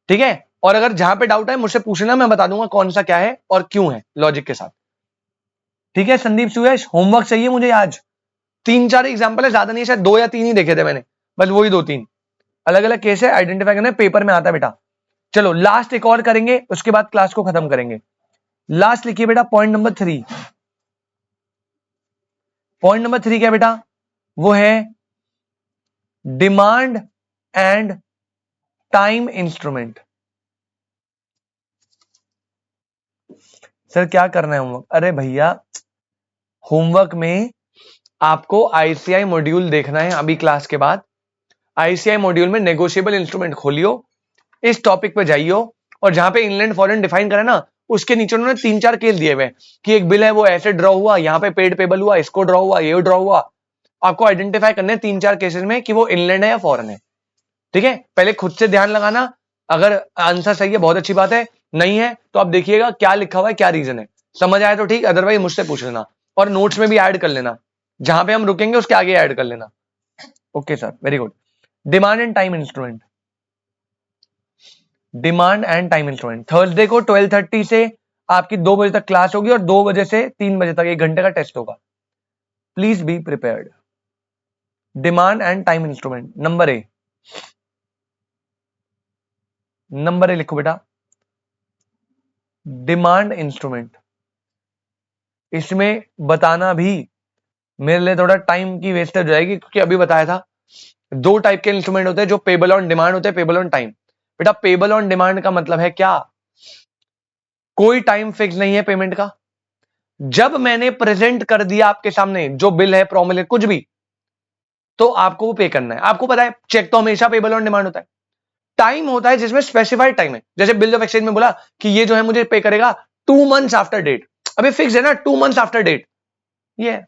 ठीक है। और अगर जहां पे डाउट है मुझसे पूछना, मैं बता दूंगा कौन सा क्या है और क्यों है, लॉजिक के साथ, ठीक है। संदीप सुयश, होमवर्क चाहिए मुझे आज, 3-4 एग्जाम्पल है, ज्यादा नहीं, शायद 2 या 3 ही देखे थे मैंने, बस वही 2-3 अलग अलग केस है, आइडेंटिफाई करना है, पेपर में आता है बेटा। चलो लास्ट एक और करेंगे, उसके बाद क्लास को खत्म करेंगे। लास्ट लिखिए बेटा पॉइंट नंबर 3। पॉइंट नंबर 3 क्या बेटा, वो है demand and time instrument. Sir क्या करना है होमवर्क, अरे भैया होमवर्क में आपको आईसीआई मॉड्यूल देखना है अभी क्लास के बाद। आईसीआई मॉड्यूल में नेगोशिएबल इंस्ट्रूमेंट खोलियो, इस टॉपिक पे जाइयो, और जहां पे इनलैंड फॉरेन डिफाइन करा ना, उसके नीचे उन्होंने 3-4 केस दिए हुए कि एक बिल है वो ऐसे ड्रॉ हुआ, यहाँ पे पेड पेबल हुआ, इसको ड्रॉ हुआ, ये ड्रॉ हुआ। आपको आइडेंटिफाई करने 3-4 केसेस में कि वो इनलैंड है या फॉरेन है, ठीक है। पहले खुद से ध्यान लगाना, अगर आंसर सही है बहुत अच्छी बात है, नहीं है तो आप देखिएगा क्या लिखा हुआ है, क्या रीजन है, समझ आए तो ठीक, अदरवाइज मुझसे पूछ लेना, और नोट्स में भी ऐड कर लेना, जहां पे हम रुकेंगे उसके आगे ऐड कर लेना। Okay sir, very good. Demand and time instrument, demand and time instrument, Thursday को 12:30 से आपकी 2 बजे तक क्लास होगी, और 2 बजे से 3 बजे तक 1 घंटे का टेस्ट होगा, please be prepared. Demand and time instrument, number A लिखो बेटा, डिमांड इंस्ट्रूमेंट। इसमें बताना भी मेरे लिए थोड़ा टाइम की वेस्टेज हो जाएगी, क्योंकि अभी बताया था 2 टाइप के इंस्ट्रूमेंट होते हैं, जो पेबल ऑन डिमांड होते हैं, पेबल ऑन टाइम। बेटा पेबल ऑन डिमांड का मतलब है क्या, कोई टाइम फिक्स नहीं है पेमेंट का, जब मैंने प्रेजेंट कर दिया आपके सामने जो बिल है, प्रॉमिस है, कुछ भी, तो आपको वो पे करना है। आपको पता है चेक तो हमेशा पेबल ऑन डिमांड होता है, टाइम होता है जिसमें स्पेसिफाइड टाइम है, जैसे बिल ऑफ एक्सचेंज में बोला कि ये जो है मुझे पे करेगा 2 मंथ्स आफ्टर डेट, अभी फिक्स है ना 2 मंथ्स आफ्टर डेट, ये है।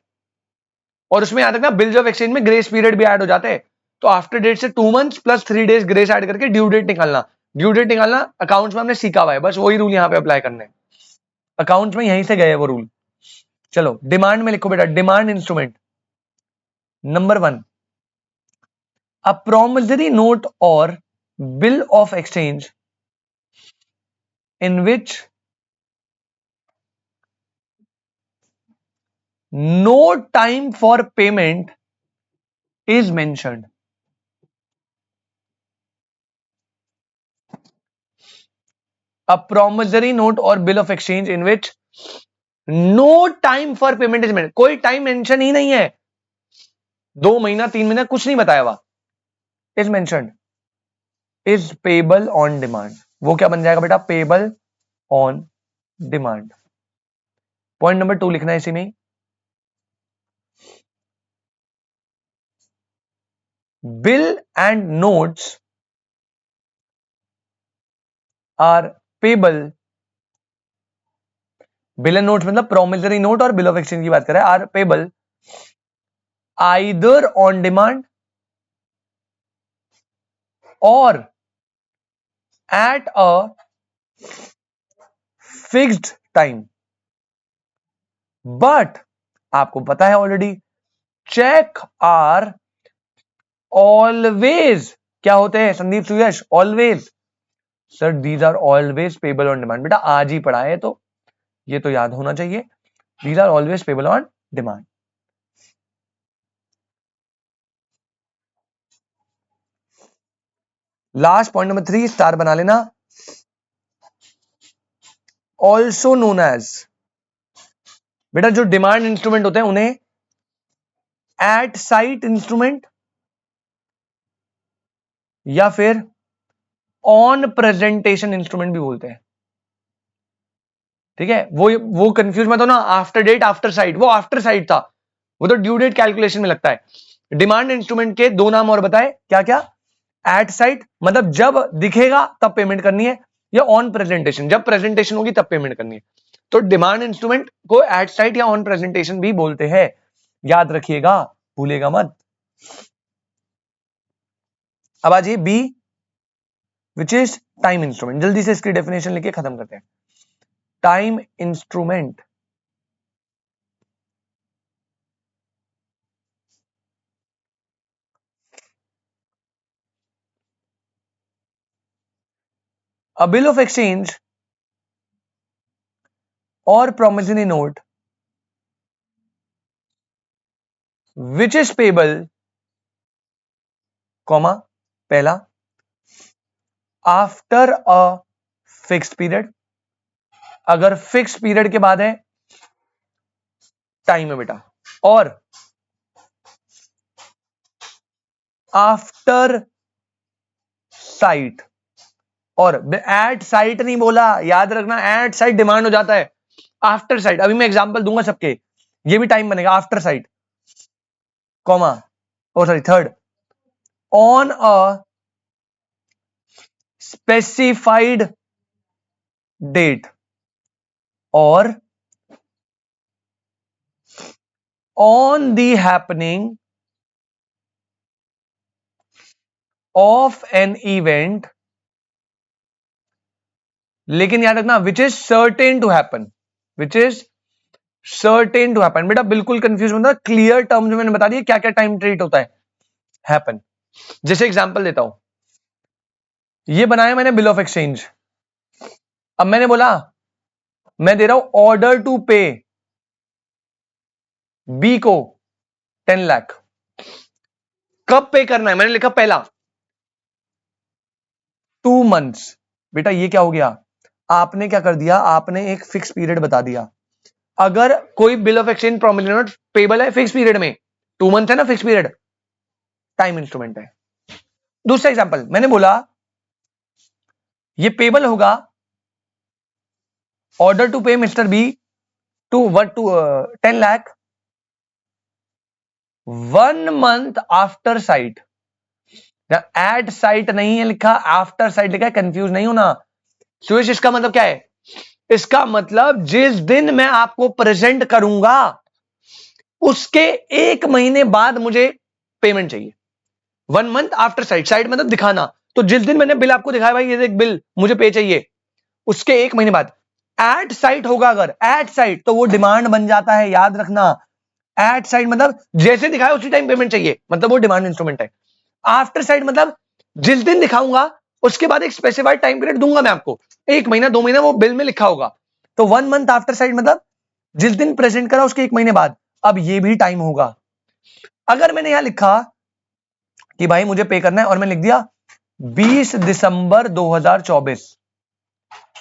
और उसमें याद रखना बिल्स ऑफ एक्सचेंज में ग्रेस पीरियड भी ऐड हो जाते हैं, तो आफ्टर डेट से 2 months plus 3 days grace add करके ड्यू डेट निकालना। ड्यू डेट निकालना अकाउंट्स में हमने सीखा हुआ है, बस वही रूल यहां पे अप्लाई करने हैं, अकाउंट्स में यहीं से गए वो रूल। चलो डिमांड में लिखो बेटा, demand instrument number 1, a promissory note or bill of exchange in which no time for payment is mentioned। A promissory note or bill of exchange in which no time for payment is mentioned, कोई time mention ही नहीं है, 2 महीना 3 महीना कुछ नहीं बताया हुआ, is mentioned, is payable on demand। वो क्या बन जाएगा बेटा, payable on demand. Point number 2 लिखना है इसी में, bill and notes are payable, bill and notes मतलब प्रोमिसरी नोट और बिल ऑफ एक्सचेंज की बात करें, are payable either on demand or at a fixed time, but आपको पता है ऑलरेडी चेक आर ऑलवेज क्या होते हैं Sandeep Suyash, always sir these are always payable on demand, बेटा आज ही पढ़ा है तो ये तो याद होना चाहिए, these are always payable on demand. Last point number 3 star बना लेना, ऑल्सो नोन एज, बेटा जो डिमांड इंस्ट्रूमेंट होते हैं उन्हें एट साइट इंस्ट्रूमेंट या फिर ऑन प्रेजेंटेशन इंस्ट्रूमेंट भी बोलते हैं। ठीक है, वो कंफ्यूज मत हो ना, आफ्टर डेट आफ्टर साइट, वो आफ्टर साइट था, वो तो ड्यू डेट कैलकुलेशन में लगता है। डिमांड इंस्ट्रूमेंट के दो नाम और बताए, क्या क्या? एट साइट मतलब जब दिखेगा तब पेमेंट करनी है, या ऑन प्रेजेंटेशन जब प्रेजेंटेशन होगी तब पेमेंट करनी है। तो डिमांड इंस्ट्रूमेंट को एट साइट या ऑन प्रेजेंटेशन भी बोलते हैं, याद रखिएगा, भूलेगा मत। अब आ जाइए B which is time instrument, जल्दी से इसकी डेफिनेशन लेके खत्म करते हैं। Time instrument a bill of exchange or promissory note which is payable, comma पहला after a fixed period, अगर फिक्स पीरियड के बाद है टाइम है बेटा, और आफ्टर साइट, और एट साइट नहीं बोला, याद रखना, एट साइट डिमांड हो जाता है, आफ्टर साइट अभी मैं एग्जांपल दूंगा सबके, ये भी टाइम बनेगा, after sight comma oh sorry third on a specified date or on the happening of an event, लेकिन याद रखना which is certain to happen, which is certain to happen, बेटा बिल्कुल कंफ्यूज मत, क्लियर टर्म्स में मैंने बता दिया क्या क्या टाइम ट्रीट होता है, हैपन। जैसे एग्जांपल देता हूं, ये बनाया मैंने बिल ऑफ एक्सचेंज, अब मैंने बोला मैं दे रहा हूं ऑर्डर टू पे बी को 10 लाख, कब पे करना है, मैंने लिखा पहला 2 मंथ्स, बेटा ये क्या हो गया, आपने क्या कर दिया, आपने एक फिक्स पीरियड बता दिया। अगर कोई bill of exchange promissory note payable है फिक्स पीरियड में, 2 मंथ है ना फिक्स पीरियड, टाइम इंस्ट्रूमेंट है। दूसरा एग्जांपल मैंने बोला ये पेबल होगा order to pay mister B to 10 lakh 1 month after sight, at sight नहीं है लिखा, आफ्टर साइट लिखा है, कंफ्यूज नहीं होना। सुरेश इसका मतलब क्या है, इसका मतलब जिस दिन मैं आपको प्रेजेंट करूंगा उसके 1 महीने बाद मुझे पेमेंट चाहिए, 1 मंथ आफ्टर साइट, साइट मतलब दिखाना, तो जिस दिन मैंने बिल आपको दिखाया भाई ये देख बिल मुझे पे चाहिए, उसके 1 महीने बाद। एट साइट होगा अगर एट साइट तो वो डिमांड बन जाता है, याद रखना, एट साइट मतलब जैसे दिखाया उसी टाइम पेमेंट चाहिए, मतलब वो डिमांड इंस्ट्रूमेंट है। आफ्टर साइट मतलब जिस दिन दिखाऊंगा उसके बाद एक स्पेसिफाइड टाइम पीरियड दूंगा मैं आपको, 1 महीना 2 महीना वो बिल में लिखा होगा, तो 1 मंथ आफ्टर साइट मतलब जिस दिन प्रेजेंट करा उसके 1 महीने बाद। अब ये भी टाइम होगा, अगर मैंने यहां लिखा कि भाई मुझे पे करना है और मैंने लिख दिया 20 दिसंबर 2024,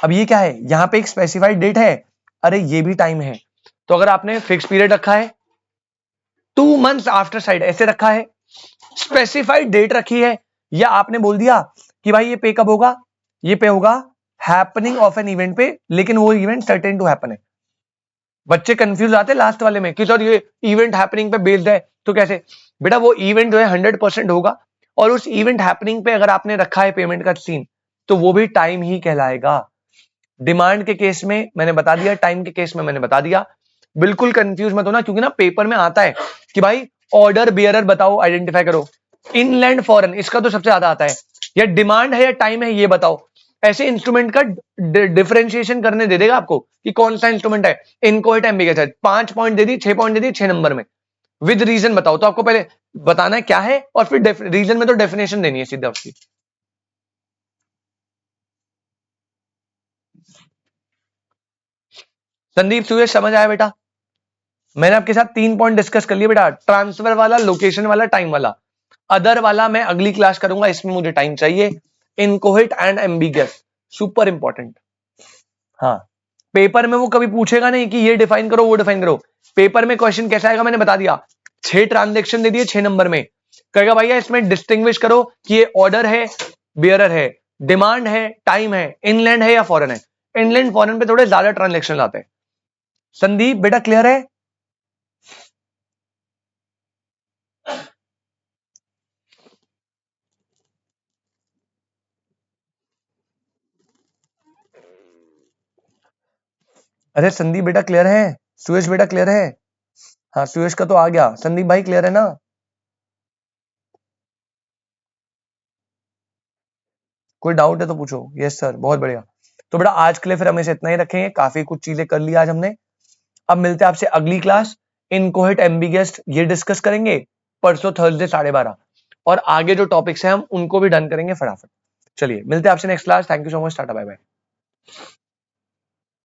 अब ये क्या है, यहां पे एक स्पेसिफाइड डेट है, अरे ये भी टाइम है, तो अगर आपने फिक्स पीरियड रखा है 2 मंथ्स आफ्टर साइड ऐसे रखा है, स्पेसिफाइड डेट रखी है, या आपने बोल दिया कि भाई ये पे कब होगा, ये पे होगा हैपनिंग ऑफ एन इवेंट पे, लेकिन वो इवेंट सर्टेन टू हैपन है। बच्चे कंफ्यूज आते हैं लास्ट वाले में कि सर ये इवेंट हैपनिंग पे बेस्ड है, तो कैसे, बेटा वो इवेंट जो है 100% होगा, और उस इवेंट हैपनिंग पे अगर आपने रखा है पेमेंट का सीन तो वो भी टाइम ही कहलाएगा। डिमांड के केस में मैंने बता दिया, टाइम के केस में मैंने बता दिया, बिल्कुल कंफ्यूज मत होना, क्योंकि ना पेपर में आता है कि भाई ऑर्डर बियरर बताओ, आइडेंटिफाई करो, इनलैंड फॉरेन इसका तो सबसे ज्यादा आता है, या डिमांड है या टाइम है ये बताओ, ऐसे इंस्ट्रूमेंट का डिफरेंशिएशन करने दे देगा आपको कि कौन सा इंस्ट्रूमेंट है, इनकोइट एम्बिगस है, 5 पॉइंट दे दी, 6 पॉइंट दे दी, 6 नंबर में विद रीजन बताओ, तो आपको पहले बताना है क्या है और फिर रीजन में तो डेफिनेशन देनी है सीधा उसकी। संदीप सुयश समझ आया बेटा? मैंने आपके साथ 3 पॉइंट डिस्कस कर लिए बेटा, ट्रांसफर वाला, लोकेशन वाला, टाइम वाला। अदर वाला मैं अगली क्लास करूंगा, इसमें मुझे टाइम चाहिए। इनकोहेट एंड एम्बिगस सुपर इंपॉर्टेंट। हाँ, पेपर में वो कभी पूछेगा नहीं कि ये डिफाइन करो वो डिफाइन करो। पेपर में क्वेश्चन कैसा आएगा मैंने बता दिया, 6 ट्रांजेक्शन दे दिए 6 नंबर में, कहेगा भैया इसमें डिस्टिंग्विश करो कि ये ऑर्डर है, बियरर है, डिमांड है, टाइम है, इनलैंड है या फॉरेन है। इनलैंड फॉरेन पे थोड़े ज्यादा ट्रांजेक्शन लाते हैं। संदीप बेटा क्लियर है? अरे संदीप बेटा क्लियर है? सुयश बेटा क्लियर है? हाँ सुयश का तो आ गया, संदीप भाई क्लियर है ना? कोई डाउट है तो पूछो। यस सर, बहुत बढ़िया। तो बेटा आज के लिए फिर हमें इतना ही रखेंगे, काफी कुछ चीजें कर ली आज हमने। अब मिलते हैं आपसे अगली क्लास, इनकोहेट एम्बिगस ये डिस्कस करेंगे परसों थर्सडे 12:30, और आगे जो टॉपिक्स हैं हम उनको भी डन करेंगे फटाफट। चलिए मिलते हैं आपसे next class. Thank you so much, ta-ta bye bye.